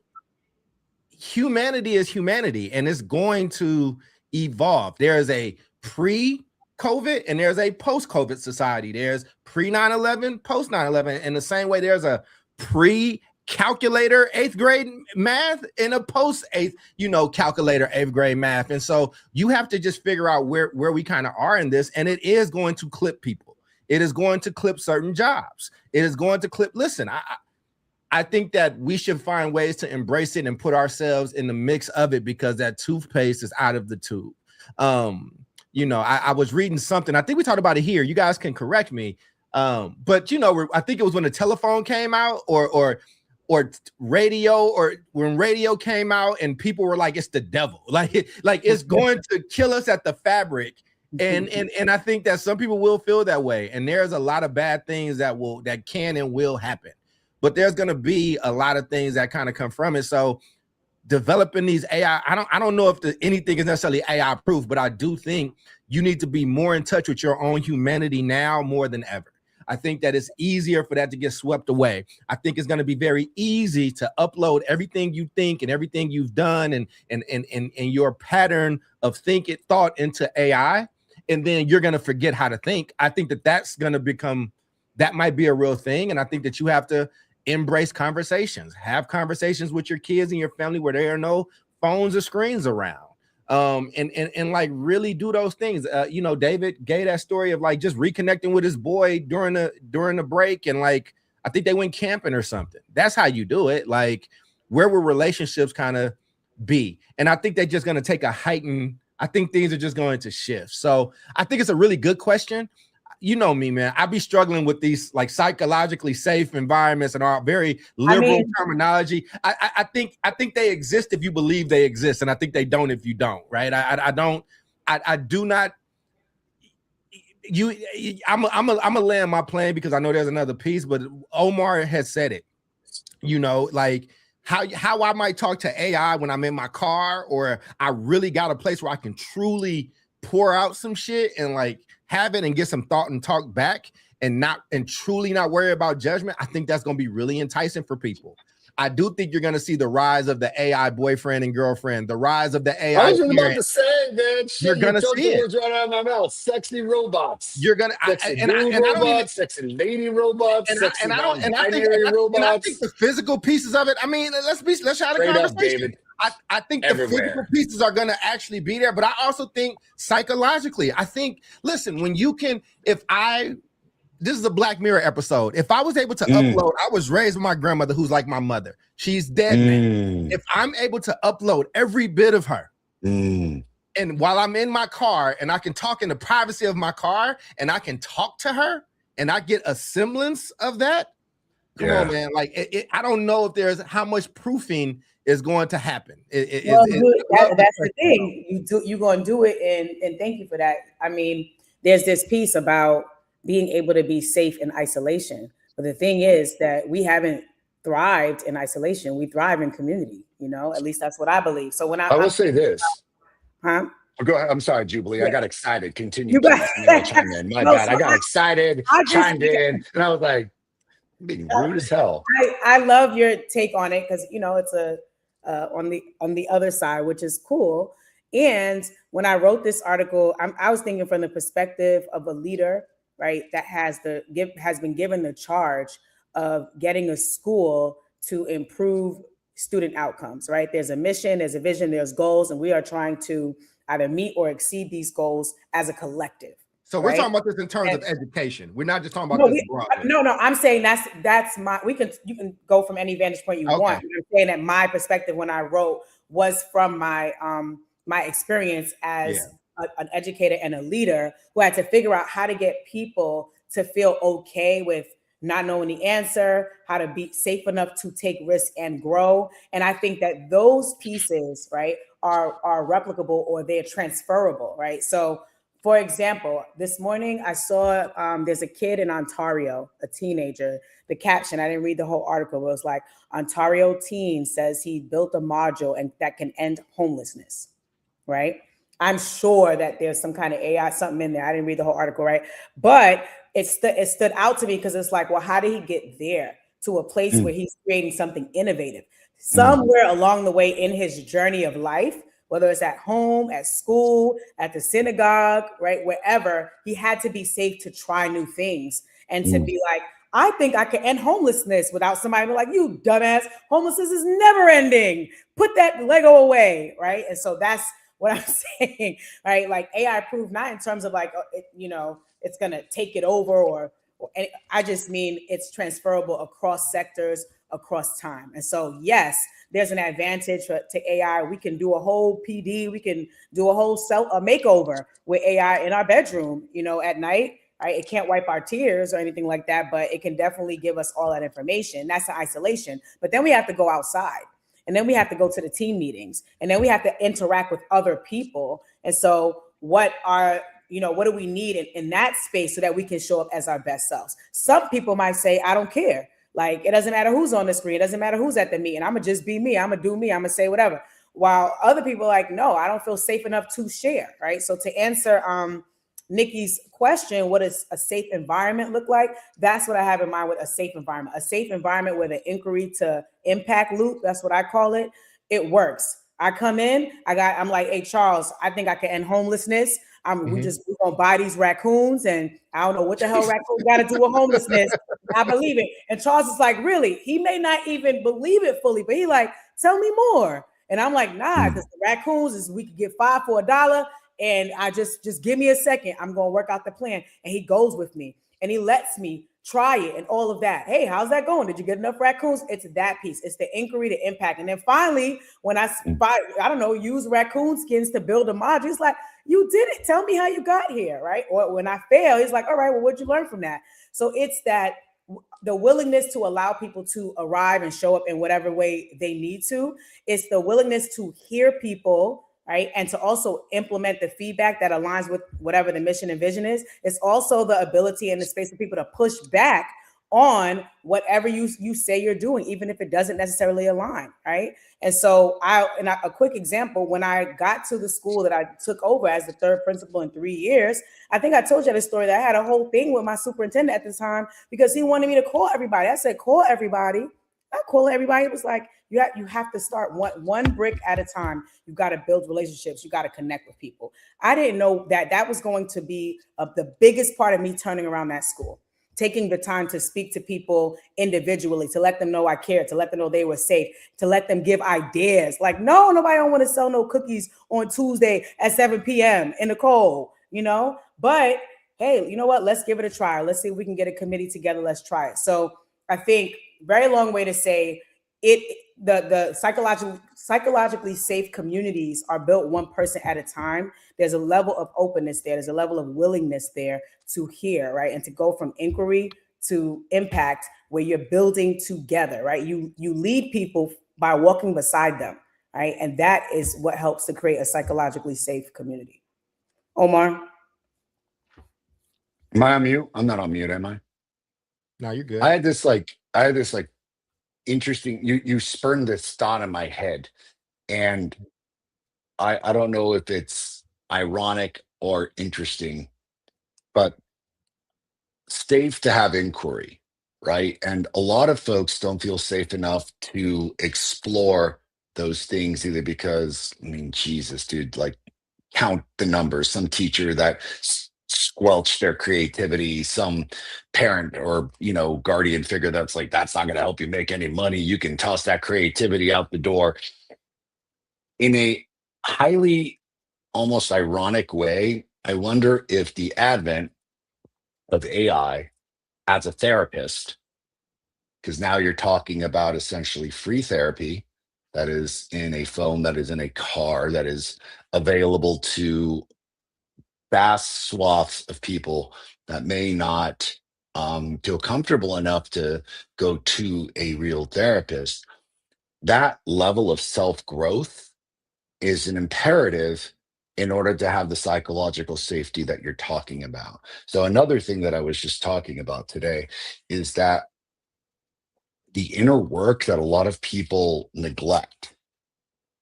humanity is humanity, and it's going to evolve. There is a pre-COVID and there's a post-COVID society. There's pre-9/11, post-9/11. In the same way, there's a pre-calculator 8th grade math and a post-8th, calculator 8th grade math. And so you have to just figure out where we kind of are in this. And it is going to clip people. It is going to clip certain jobs. It is going to clip. Listen, I think that we should find ways to embrace it and put ourselves in the mix of it, because that toothpaste is out of the tube. I was reading something. I think we talked about it here. You guys can correct me. But I think it was when the telephone came out, or radio, or when radio came out, and people were like, it's the devil, like it's going to kill us at the fabric. And I think that some people will feel that way. And there's a lot of bad things that can and will happen, but there's going to be a lot of things that kind of come from it. So developing these AI, I don't know if anything is necessarily AI proof, but I do think you need to be more in touch with your own humanity now more than ever. I think that it's easier for that to get swept away. I think it's going to be very easy to upload everything you think and everything you've done and your pattern of thought into AI, and then you're going to forget how to think. I think that might be a real thing, and I think that you have to embrace conversations, have conversations with your kids and your family where there are no phones or screens around. And like really do those things. David gave that story of like just reconnecting with his boy during the break, and like I think they went camping or something. That's how you do it. Like, where will relationships kind of be? And I think they're just going to take a heightened. I think things are just going to shift. So I think it's a really good question. You know me, man. I be struggling with these like psychologically safe environments and our very liberal terminology. I think they exist if you believe they exist, and I think they don't if you don't. Right? I do not. I'm gonna land my plane because I know there's another piece, but Omar has said it. Like how I might talk to AI when I'm in my car, or I really got a place where I can truly pour out some shit and like have it and get some thought and talk back, and truly not worry about judgment. I think that's going to be really enticing for people. I do think you're going to see the rise of the AI boyfriend and girlfriend, the rise of the AI. I was about to say, man, shit, you're going to see it right out of my mouth. Sexy robots. You're going to, sexy lady robots, sexy non-binary robots. And I think the physical pieces of it. I mean, let's try the conversation. I think the physical pieces are going to actually be there, but I also think psychologically, listen, when you can, this is a Black Mirror episode. If I was able to upload, I was raised with my grandmother who's like my mother. She's dead now. If I'm able to upload every bit of her, and while I'm in my car and I can talk in the privacy of my car and I can talk to her and I get a semblance of that, Come on, man. Like, I don't know if there's how much proofing is going to happen. That's the thing. You're going to do it, and thank you for that. I mean, there's this piece about being able to be safe in isolation. But the thing is that we haven't thrived in isolation. We thrive in community, you know, at least that's what I believe. So when I will say this. Huh? Go ahead. I'm sorry, Jubilee. Yeah. I got excited. Continue. Chime in. My bad. I got excited, chimed in, and I was like, being rude as hell. I love your take on it because, you know, it's on the other side, which is cool. And when I wrote this article, I was thinking from the perspective of a leader, right, that has been given the charge of getting a school to improve student outcomes, right? There's a mission, there's a vision, there's goals, and we are trying to either meet or exceed these goals as a collective. So we're talking about this in terms of education. We're not just talking about this broadly. No, I'm saying that's my. You can go from any vantage point you want. I'm saying that my perspective when I wrote was from my my experience as an educator and a leader who had to figure out how to get people to feel okay with not knowing the answer, how to be safe enough to take risks and grow. And I think that those pieces, right, are replicable or they're transferable, right? So, for example, this morning I saw there's a kid in Ontario, a teenager. The caption, I didn't read the whole article, but it was like, Ontario teen says he built a module and that can end homelessness, right? I'm sure that there's some kind of AI, something in there. I didn't read the whole article, right? But it stood out to me because it's like, well, how did he get there to a place where he's creating something innovative? Somewhere along the way in his journey of life, whether it's at home, at school, at the synagogue, right, wherever, he had to be safe to try new things and to be like, I think I can end homelessness without somebody being like, you dumbass, homelessness is never ending. Put that Lego away, right? And so that's what I'm saying, right? Like AI proof, not in terms of like, you know, it's going to take it over and I just mean it's transferable across sectors, across time. And so, yes, there's an advantage to AI. We can do a whole PD. We can do a whole makeover with AI in our bedroom, you know, at night, right? It can't wipe our tears or anything like that, but it can definitely give us all that information. That's the isolation. But then we have to go outside. And then we have to go to the team meetings. And then we have to interact with other people. And so what do we need in that space so that we can show up as our best selves? Some people might say, I don't care. Like, it doesn't matter who's on the screen. It doesn't matter who's at the meeting. I'm going to just be me. I'm going to do me. I'm going to say whatever. While other people are like, no, I don't feel safe enough to share, right? So to answer Nikki's question, what does a safe environment look like? That's what I have in mind with a safe environment. A safe environment with an inquiry to impact loop, that's what I call it. It works. I come in, I'm like, hey, Charles, I think I can end homelessness. We're gonna buy these raccoons, and I don't know what the hell raccoons got to do with homelessness. I believe it. And Charles is like, really? He may not even believe it fully, but he like, tell me more. And I'm like, nah, because the raccoons is we could get 5 for $1. And I just give me a second. I'm going to work out the plan. And he goes with me and he lets me try it and all of that. Hey, how's that going? Did you get enough raccoons? It's that piece. It's the inquiry to impact. And then finally, when I use raccoon skins to build a module, it's like, you did it. Tell me how you got here, right? Or when I fail, he's like, all right, well, what'd you learn from that? So it's that the willingness to allow people to arrive and show up in whatever way they need to. It's the willingness to hear people, right? And to also implement the feedback that aligns with whatever the mission and vision is. It's also the ability and the space for people to push back on whatever you say you're doing, even if it doesn't necessarily align, right? And so a quick example, when I got to the school that I took over as the third principal in 3 years, I think I told you the story that I had a whole thing with my superintendent at the time because he wanted me to call everybody. I said, call everybody. I call everybody. It was like, you have to start one brick at a time. You've got to build relationships. You got to connect with people. I didn't know that was going to be the biggest part of me turning around that school, taking the time to speak to people individually, to let them know I cared, to let them know they were safe, to let them give ideas. Like, no, nobody don't want to sell no cookies on Tuesday at 7 p.m. in the cold, But hey, you know what? Let's give it a try. Let's see if we can get a committee together. Let's try it. So I think very long way to say the psychologically safe communities are built one person at a time. There's a level of openness there. There's a level of willingness there to hear, right? And to go from inquiry to impact where you're building together, right? You lead people by walking beside them, right? And that is what helps to create a psychologically safe community. Omar? Am I on mute? I'm not on mute, am I? No, you're good. I had this interesting, you spurned this thought in my head, and I don't know if it's ironic or interesting, but safe to have inquiry, right? And a lot of folks don't feel safe enough to explore those things, either because, I mean, Jesus, dude, like count the numbers. Some teacher that squelched their creativity, some parent or, guardian figure that's like, that's not going to help you make any money. You can toss that creativity out the door. In a highly almost ironic way, I wonder if the advent of AI as a therapist, because now you're talking about essentially free therapy that is in a phone, that is in a car, that is available to vast swaths of people that may not feel comfortable enough to go to a real therapist. That level of self growth is an imperative in order to have the psychological safety that you're talking about. So, another thing that I was just talking about today is that the inner work that a lot of people neglect.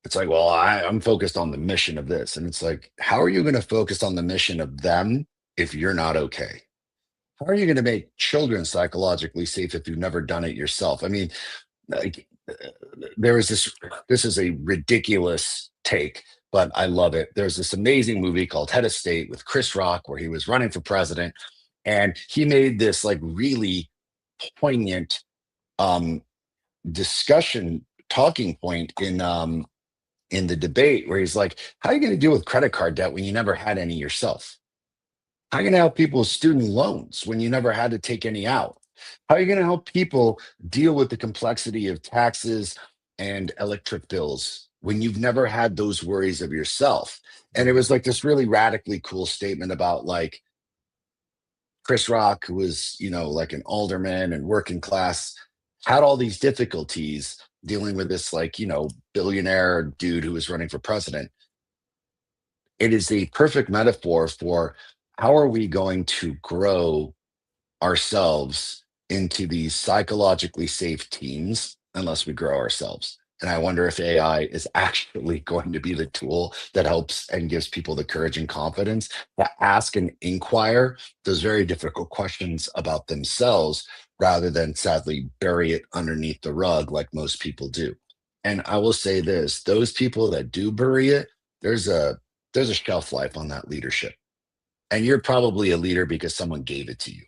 It's like, well, I'm focused on the mission of this. And it's like, how are you going to focus on the mission of them if you're not okay? How are you going to make children psychologically safe if you've never done it yourself? I mean, like, there is this is a ridiculous take, but I love it. There's this amazing movie called Head of State with Chris Rock, where he was running for president. And he made this like really poignant discussion talking point in the debate, where he's like, how are you going to deal with credit card debt when you never had any yourself? How are you going to help people with student loans when you never had to take any out? How are you going to help people deal with the complexity of taxes and electric bills when you've never had those worries of yourself? And it was like this really radically cool statement about like Chris Rock, who was, like an alderman and working class, had all these difficulties dealing with this, like, billionaire dude who was running for president. It is a perfect metaphor for how are we going to grow ourselves into these psychologically safe teams unless we grow ourselves. And I wonder if AI is actually going to be the tool that helps and gives people the courage and confidence to ask and inquire those very difficult questions about themselves, rather than sadly bury it underneath the rug like most people do. And I will say this, those people that do bury it, there's a shelf life on that leadership. And you're probably a leader because someone gave it to you.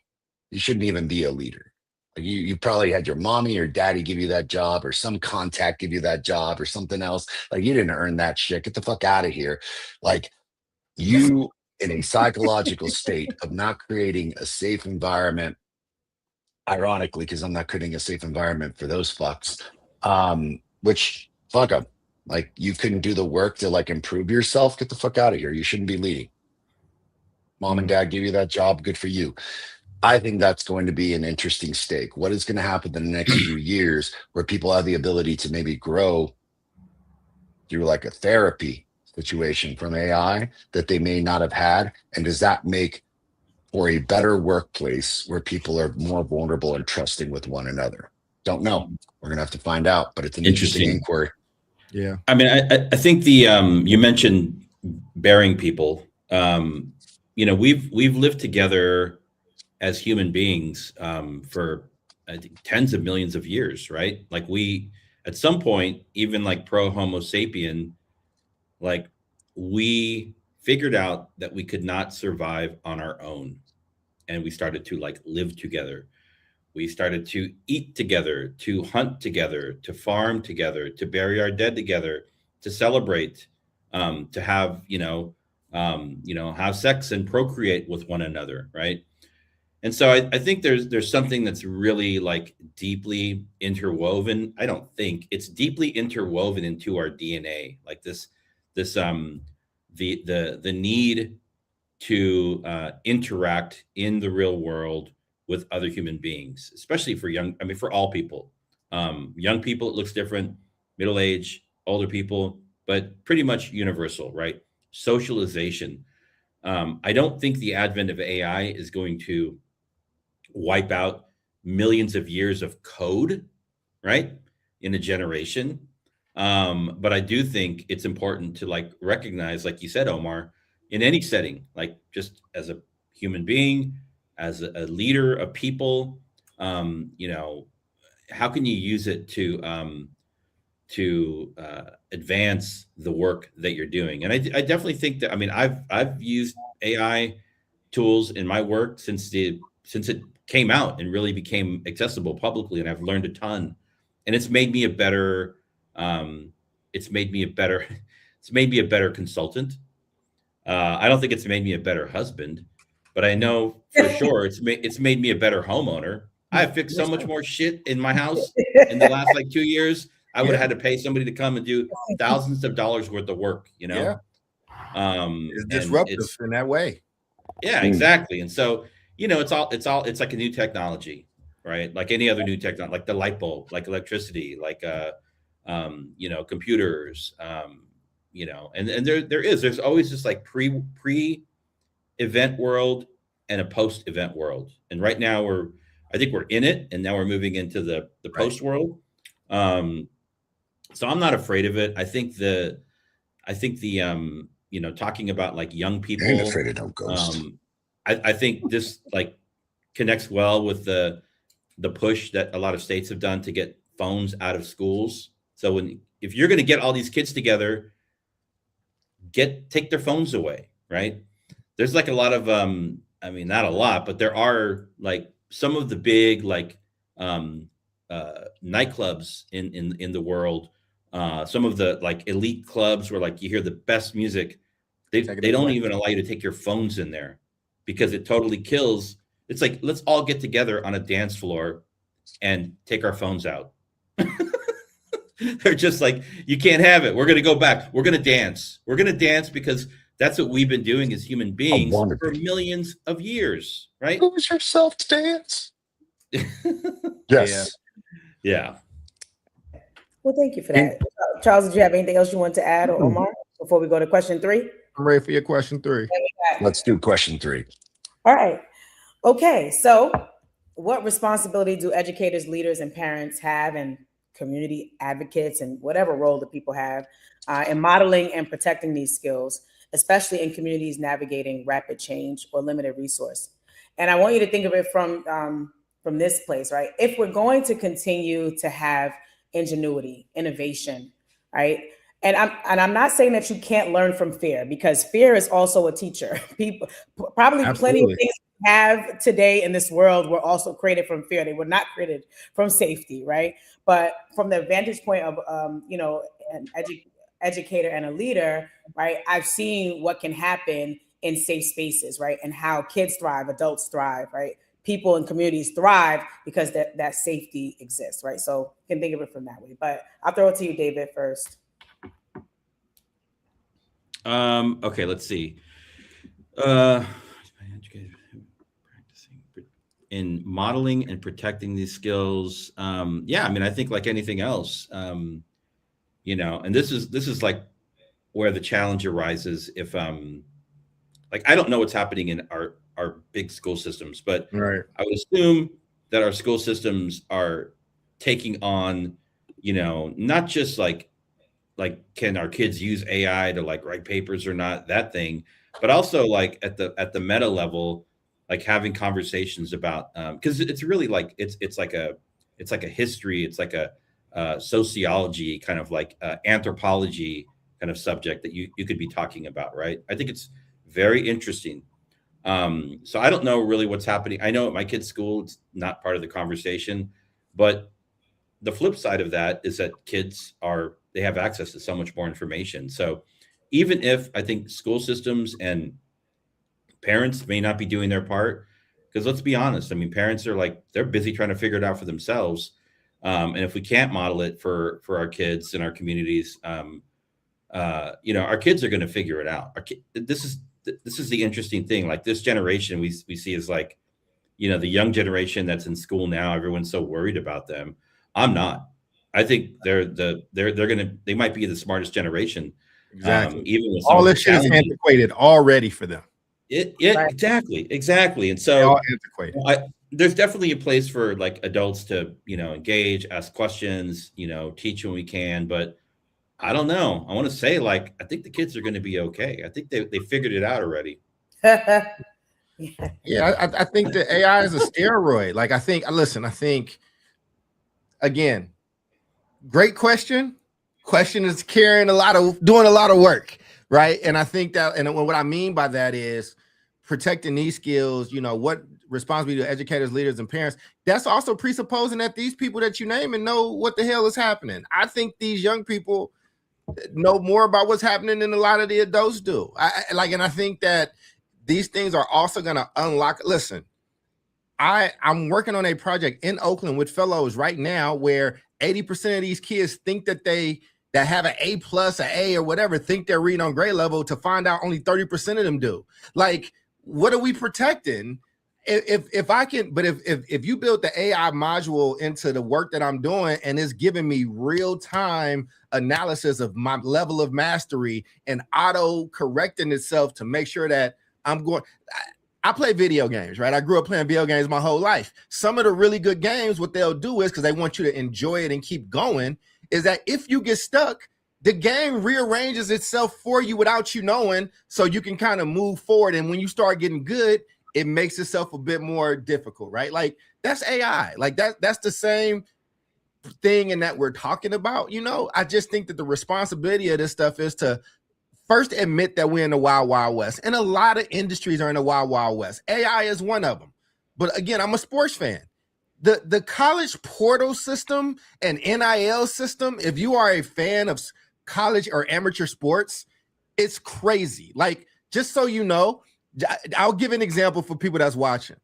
You shouldn't even be a leader. You probably had your mommy or daddy give you that job, or some contact give you that job, or something else. Like, you didn't earn that shit. Get the fuck out of here. Like, you in a psychological state of not creating a safe environment, ironically, because I'm not creating a safe environment for those fucks, which fuck them. Like, you couldn't do the work to like improve yourself. Get the fuck out of here. You shouldn't be leading. Mom and dad give you that job. Good for you. I think that's going to be an interesting stake. What is going to happen in the next few years, where people have the ability to maybe grow through like a therapy situation from AI that they may not have had? And does that make for a better workplace where people are more vulnerable and trusting with one another? Don't know. We're going to have to find out, but it's an interesting inquiry. Yeah. I mean, I think the, you mentioned burying people. We've lived together as human beings for, I think, tens of millions of years, right? Like, we, at some point, even like pro Homo sapien, like, we figured out that we could not survive on our own. And we started to like live together. We started to eat together, to hunt together, to farm together, to bury our dead together, to celebrate, to have, have sex and procreate with one another, right? And so I think there's something that's really like deeply interwoven. I don't think it's deeply interwoven into our DNA, like the need to interact in the real world with other human beings, especially for for all people. Young people, it looks different, middle age, older people, but pretty much universal, right? Socialization. I don't think the advent of AI is going to wipe out millions of years of code, right, in a generation. But I do think it's important to like recognize, like you said, Omar, in any setting, like just as a human being, as a leader of people, how can you use it to advance the work that you're doing? And I definitely think that, I've used AI tools in my work since it came out and really became accessible publicly, and I've learned a ton, and it's made me a better consultant. I don't think it's made me a better husband, but I know for sure it's made me a better homeowner. I've fixed so much more shit in my house in the last like 2 years. I would have had to pay somebody to come and do thousands of dollars worth of work, It's disruptive in that way. Yeah, exactly. And so, it's like a new technology, right? Like any other new technology, like the light bulb, like electricity, like computers, and there's always this like pre-event world and a post-event world. And right now I think we're in it, and now we're moving into the post world. So I'm not afraid of it. I think the talking about like young people, I ain't afraid of no ghost. I think this like connects well with the push that a lot of states have done to get phones out of schools. So if you're going to get all these kids together, take their phones away, right? There's like a lot of not a lot, but there are like some of the big like nightclubs in the world, some of the like elite clubs where like you hear the best music, they don't even allow you to take your phones in there because it totally kills. It's like, let's all get together on a dance floor and take our phones out. They're just like, you can't have it. We're going to go back. We're going to dance. We're going to dance because that's what we've been doing as human beings for millions of years, right? Lose yourself to dance. Yes. Yeah. Well, thank you for that. Charles, did you have anything else you want to add, or Omar, before we go to question 3? I'm ready for your question 3. Let's do question 3. All right. Okay. So what responsibility do educators, leaders, and parents have, and community advocates, and whatever role that people have in modeling and protecting these skills, especially in communities navigating rapid change or limited resource? And I want you to think of it from this place, right? If we're going to continue to have ingenuity, innovation, right? And I'm not saying that you can't learn from fear, because fear is also a teacher. People probably plenty of things we have today in this world were also created from fear. They were not created from safety, right? But from the vantage point of an educator and a leader, right? I've seen what can happen in safe spaces, right? And how kids thrive, adults thrive, right? People and communities thrive because that safety exists, right? So you can think of it from that way. But I'll throw it to you, David, first. Okay, let's see. In modeling and protecting these skills, I think like anything else, and this is like where the challenge arises. If like, I don't know what's happening in our big school systems, but right. I would assume that our school systems are taking on, not just like can our kids use AI to like write papers or not, that thing, but also like at the meta level, like having conversations about because it's really like it's like a history, it's like a sociology kind of like anthropology kind of subject that you could be talking about, right? I think it's very interesting. So I don't know really what's happening. I know at my kids' school it's not part of the conversation, but the flip side of that is that kids they have access to so much more information. So even if I think school systems and parents may not be doing their part, because let's be honest, I mean, parents are like, they're busy trying to figure it out for themselves. And if we can't model it for our kids in our communities, our kids are going to figure it out. This is the interesting thing. Like this generation we see is like, the young generation that's in school now, everyone's so worried about them. I'm not. I think they might be the smartest generation. Exactly. Even with all this shit is antiquated already for them. Right. Exactly. And so there's definitely a place for like adults to, engage, ask questions, teach when we can. But I don't know. I want to say, like, I think the kids are going to be okay. I think they figured it out already. Yeah, I think that AI is a steroid. Like, I think, again, great question. Question is doing a lot of work, right? And I think that, and what I mean by that is protecting these skills, what responsibility to educators, leaders, and parents. That's also presupposing that these people that you name and know what the hell is happening. I think these young people know more about what's happening than a lot of the adults do. And I think that these things are also going to unlock. Listen, I'm working on a project in Oakland with fellows right now where 80% of these kids think that that have an A+, an A, or whatever, think they're reading on grade level, to find out only 30% of them do. Like, what are we protecting? If you build the AI module into the work that I'm doing, and it's giving me real-time analysis of my level of mastery and auto correcting itself to make sure that I'm going. I play video games, right? I grew up playing video games my whole life. Some of the really good games, what they'll do is, because they want you to enjoy it and keep going, is that if you get stuck, the game rearranges itself for you without you knowing, so you can kind of move forward. And when you start getting good, it makes itself a bit more difficult, right? Like, that's AI. Like, that's the same thing in that we're talking about. I just think that the responsibility of this stuff is to first admit that we're in the wild, wild west. And a lot of industries are in the wild, wild west. AI is one of them. But again, I'm a sports fan. The college portal system and NIL system, if you are a fan of college or amateur sports, it's crazy. Like, just so you know, I'll give an example for people that's watching.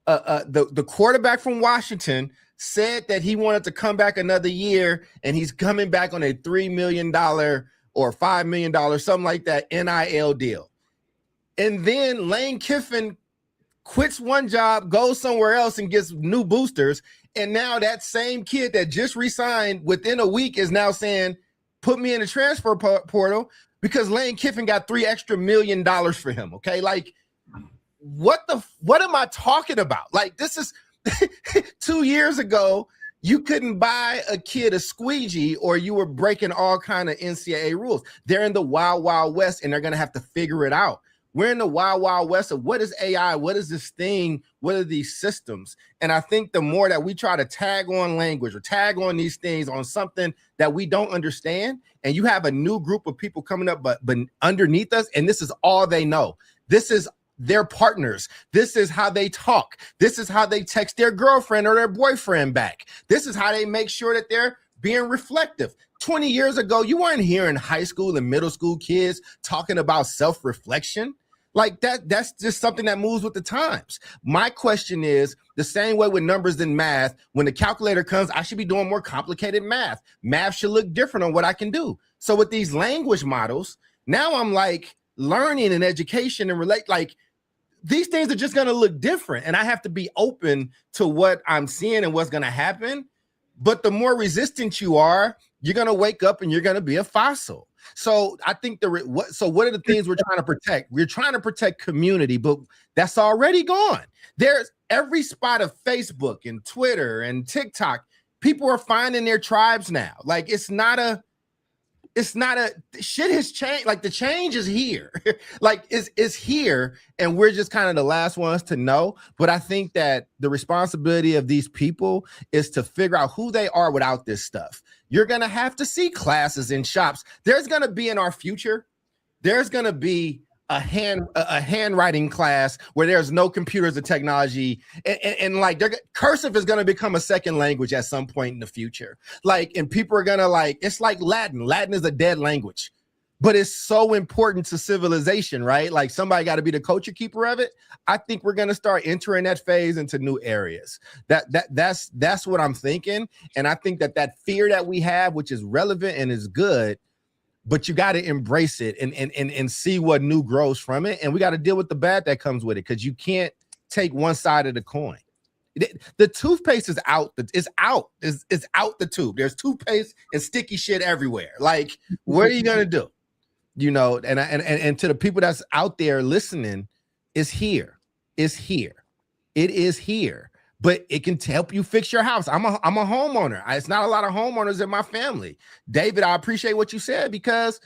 The quarterback from Washington said that he wanted to come back another year, and he's coming back on a $3 million or $5 million, something like that, NIL deal. And then Lane Kiffin quits one job, goes somewhere else, and gets new boosters. And now that same kid that just resigned within a week is now saying, put me in the transfer portal, because Lane Kiffin got $3 extra million for him. Okay. Like, what am I talking about? Like, this is 2 years ago, you couldn't buy a kid a squeegee, or you were breaking all kind of NCAA rules. They're in the wild, wild west, and they're going to have to figure it out. We're in the wild, wild west of what is AI? What is this thing? What are these systems? And I think the more that we try to tag on language or tag on these things on something that we don't understand, and you have a new group of people coming up, but underneath us, and this is all they know. This is their partners. This is how they talk. This is how they text their girlfriend or their boyfriend back. This is how they make sure that they're being reflective. 20 years ago, you weren't hearing high school and middle school kids talking about self-reflection. Like, that's just something that moves with the times. My question is, the same way with numbers and math, when the calculator comes, I should be doing more complicated math. Math should look different on what I can do. So with these language models, now I'm like learning and education and relate, like, these things are just going to look different. And I have to be open to what I'm seeing and what's going to happen. But the more resistant you are, you're going to wake up and you're going to be a fossil. So I think what are the things we're trying to protect? We're trying to protect community, but that's already gone. There's every spot of Facebook and Twitter and TikTok. People are finding their tribes now. Like, it's not a shit has changed. Like, the change is here. Like, it's here, and we're just kind of the last ones to know. But I think that the responsibility of these people is to figure out who they are without this stuff. You're going to have to see classes in shops. There's going to be, in our future, there's going to be a handwriting class where there's no computers or technology, and like, cursive is going to become a second language at some point in the future. Like, and people are going to, like, it's like Latin. Latin is a dead language, but it's so important to civilization, right? Like, somebody got to be the culture keeper of it. I think we're going to start entering that phase into new areas. That's what I'm thinking. And I think that fear that we have, which is relevant and is good, but you got to embrace it and see what new grows from it. And we got to deal with the bad that comes with it, because you can't take one side of the coin. The toothpaste is out. It's out. It's out the tube. There's toothpaste and sticky shit everywhere. Like, what are you gonna do? You know, and to the people that's out there listening, it's here. It's here. It is here. But it can help you fix your house. I'm a homeowner. It's not a lot of homeowners in my family. David, I appreciate what you said because,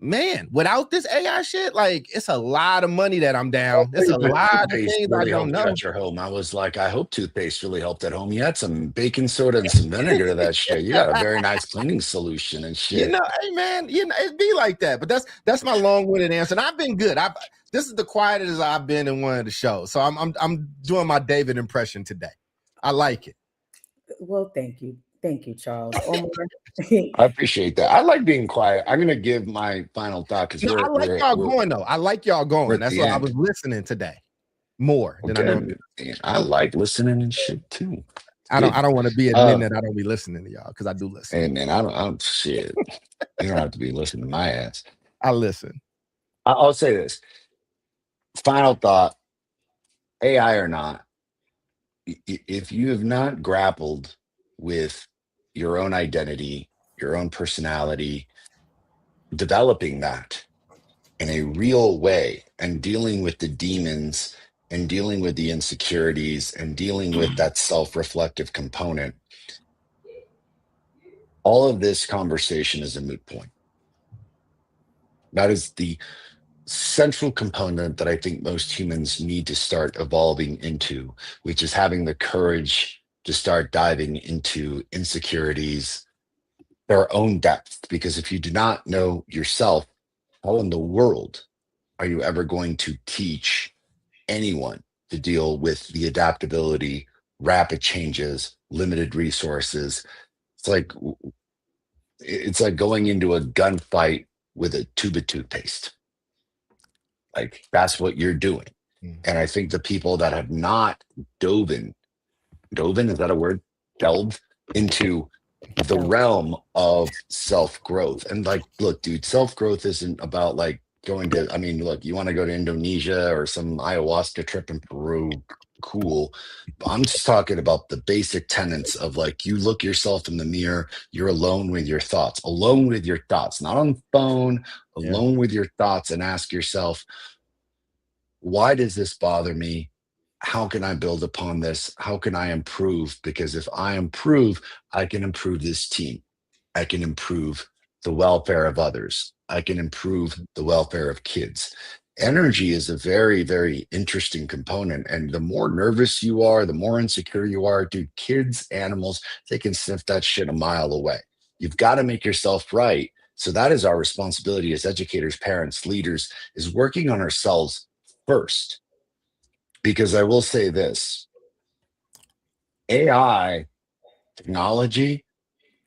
man, without this AI shit, like it's a lot of money that I'm down. It's a lot of things really I don't know. At your home, I was like, I hope toothpaste really helped at home. You had some baking soda and some vinegar to that shit. You got a very nice cleaning solution and shit. You know, hey man, you know it'd be like that. But that's my long-winded answer. And I've been good. This is the quietest I've been in one of the shows. So I'm doing my David impression today. I like it. Well, thank you. Thank you, Charles. I appreciate that. I like being quiet. I'm going to give my final thought because I like y'all going, though. I like y'all going. That's why I was listening today more than I know. I like listening and shit, too. I don't want to be admitting that I don't be listening to y'all because I do listen. Hey, man, I don't shit. You don't have to be listening to my ass. I listen. I'll say this. Final thought, AI or not, if you have not grappled with your own identity, your own personality, developing that in a real way and dealing with the demons and dealing with the insecurities and dealing with that self-reflective component, all of this conversation is a moot point. That is the central component that I think most humans need to start evolving into, which is having the courage to start diving into insecurities, their own depth. Because if you do not know yourself, how in the world are you ever going to teach anyone to deal with the adaptability, rapid changes, limited resources? It's like going into a gunfight with a tube of toothpaste. Like that's what you're doing. And I think the people that have not dove, is that a word? Delved into the realm of self-growth. And like, look, dude, self-growth isn't about like going to, I mean, look, you want to go to Indonesia or some ayahuasca trip in Peru, cool. But I'm just talking about the basic tenets of like, you look yourself in the mirror, you're alone with your thoughts, not on the phone, alone with your thoughts, and ask yourself, why does this bother me? How can I build upon this? How can I improve? Because if I improve, I can improve this team. I can improve the welfare of others. I can improve the welfare of kids. Energy is a very, very interesting component. And the more nervous you are, the more insecure you are, dude, kids, animals, they can sniff that shit a mile away. You've got to make yourself right. So that is our responsibility as educators, parents, leaders, is working on ourselves first. Because I will say this, AI technology,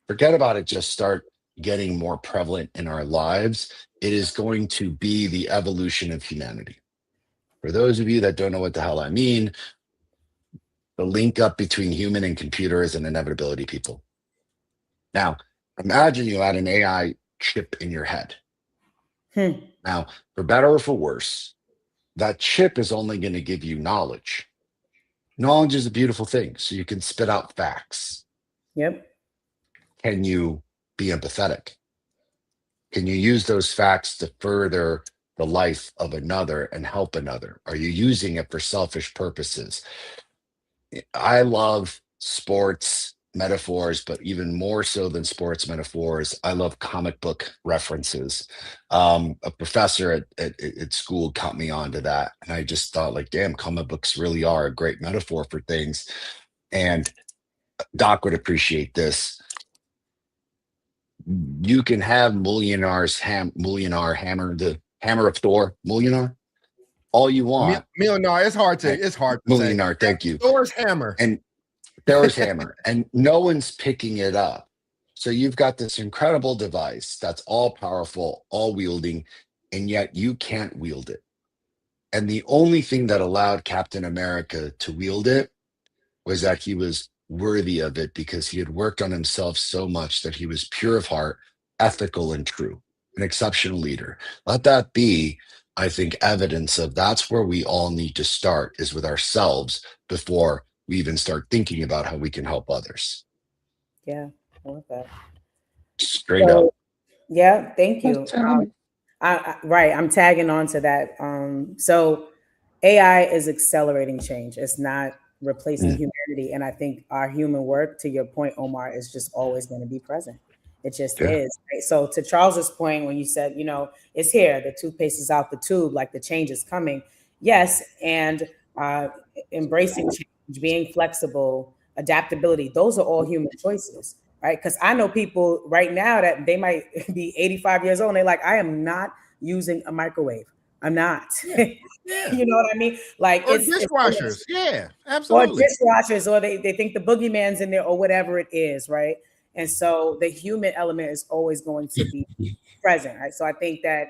forget about it, just start getting more prevalent in our lives. It is going to be the evolution of humanity. For those of you that don't know what the hell I mean, the link up between human and computer is an inevitability, people. Now, imagine you had an AI chip in your head. Now, for better or for worse, that chip is only going to give you knowledge. Knowledge is a beautiful thing, so you can spit out facts. Yep. Can you be empathetic? Can you use those facts to further the life of another and help another? Are you using it for selfish purposes? I love sports metaphors, but even more so than sports metaphors, I love comic book references. A professor at school caught me onto that, and I just thought, like, damn, comic books really are a great metaphor for things. And Doc would appreciate this. You can have Mjolnir's hammer, the hammer of Thor, Mjolnir, all you want. Mjolnir, it's hard to Mjolnir, thank you. Thor's hammer. And Thor's hammer, and no one's picking it up. So you've got this incredible device that's all powerful, all wielding, and yet you can't wield it. And the only thing that allowed Captain America to wield it was that he was worthy of it, because he had worked on himself so much that he was pure of heart, ethical and true, an exceptional leader. Let that be I think evidence of that's where we all need to start is with ourselves before we even start thinking about how we can help others. Yeah, I love that. Straight up. Yeah, thank you. Right, I'm tagging on to that. So AI is accelerating change. It's not replacing humanity. And I think our human work, to your point, Omar, is just always going to be present. It just is. Right? So to Charles's point, when you said, it's here, the toothpaste is out the tube, like the change is coming. Yes. And embracing change, being flexible, adaptability, those are all human choices. Right. Because I know people right now that they might be 85 years old and they're like, I am not using a microwave. I'm not. Yeah. You know what I mean? Like or dishwashers. Yeah, absolutely. Or dishwashers, or they think the boogeyman's in there or whatever it is, right? And so the human element is always going to be present, right? So I think that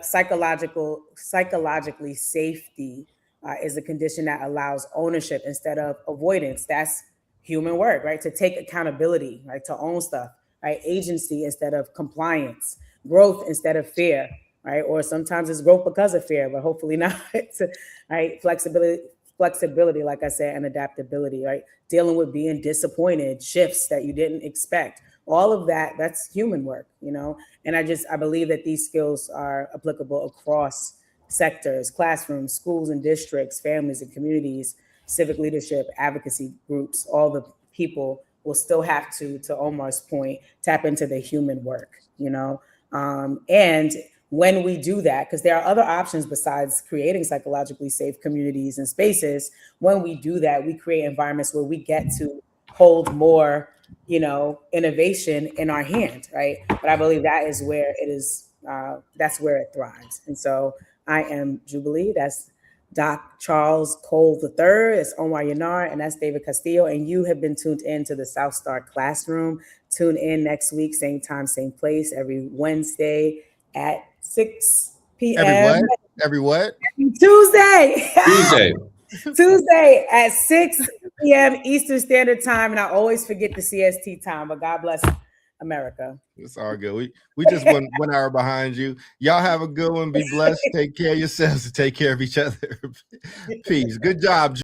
psychologically safety is a condition that allows ownership instead of avoidance. That's human work, right? To take accountability, right? To own stuff, right? Agency instead of compliance, growth instead of fear, right? Or sometimes it's growth because of fear, but hopefully not, right? Flexibility, like I said, and adaptability, right? Dealing with being disappointed, shifts that you didn't expect, all of that, that's human work, And I believe that these skills are applicable across sectors, classrooms, schools and districts, families and communities, civic leadership, advocacy groups, all the people will still have to Omar's point, tap into the human work, and when we do that, because there are other options besides creating psychologically safe communities and spaces, when we do that, we create environments where we get to hold more, innovation in our hand, right? But I believe that is where it is, that's where it thrives. And so I am Jubilee, that's Doc Charles Cole III, it's Omar Yanar, and that's David Castillo, and you have been tuned in to the South Star Classroom. Tune in next week, same time, same place, every Wednesday at 6 p.m. Every what? Tuesday at 6 p.m. Eastern Standard Time. And I always forget the CST time, but God bless America. It's all good. We just 1 hour behind you. Y'all have a good one. Be blessed. Take care of yourselves and take care of each other. Peace. Good job.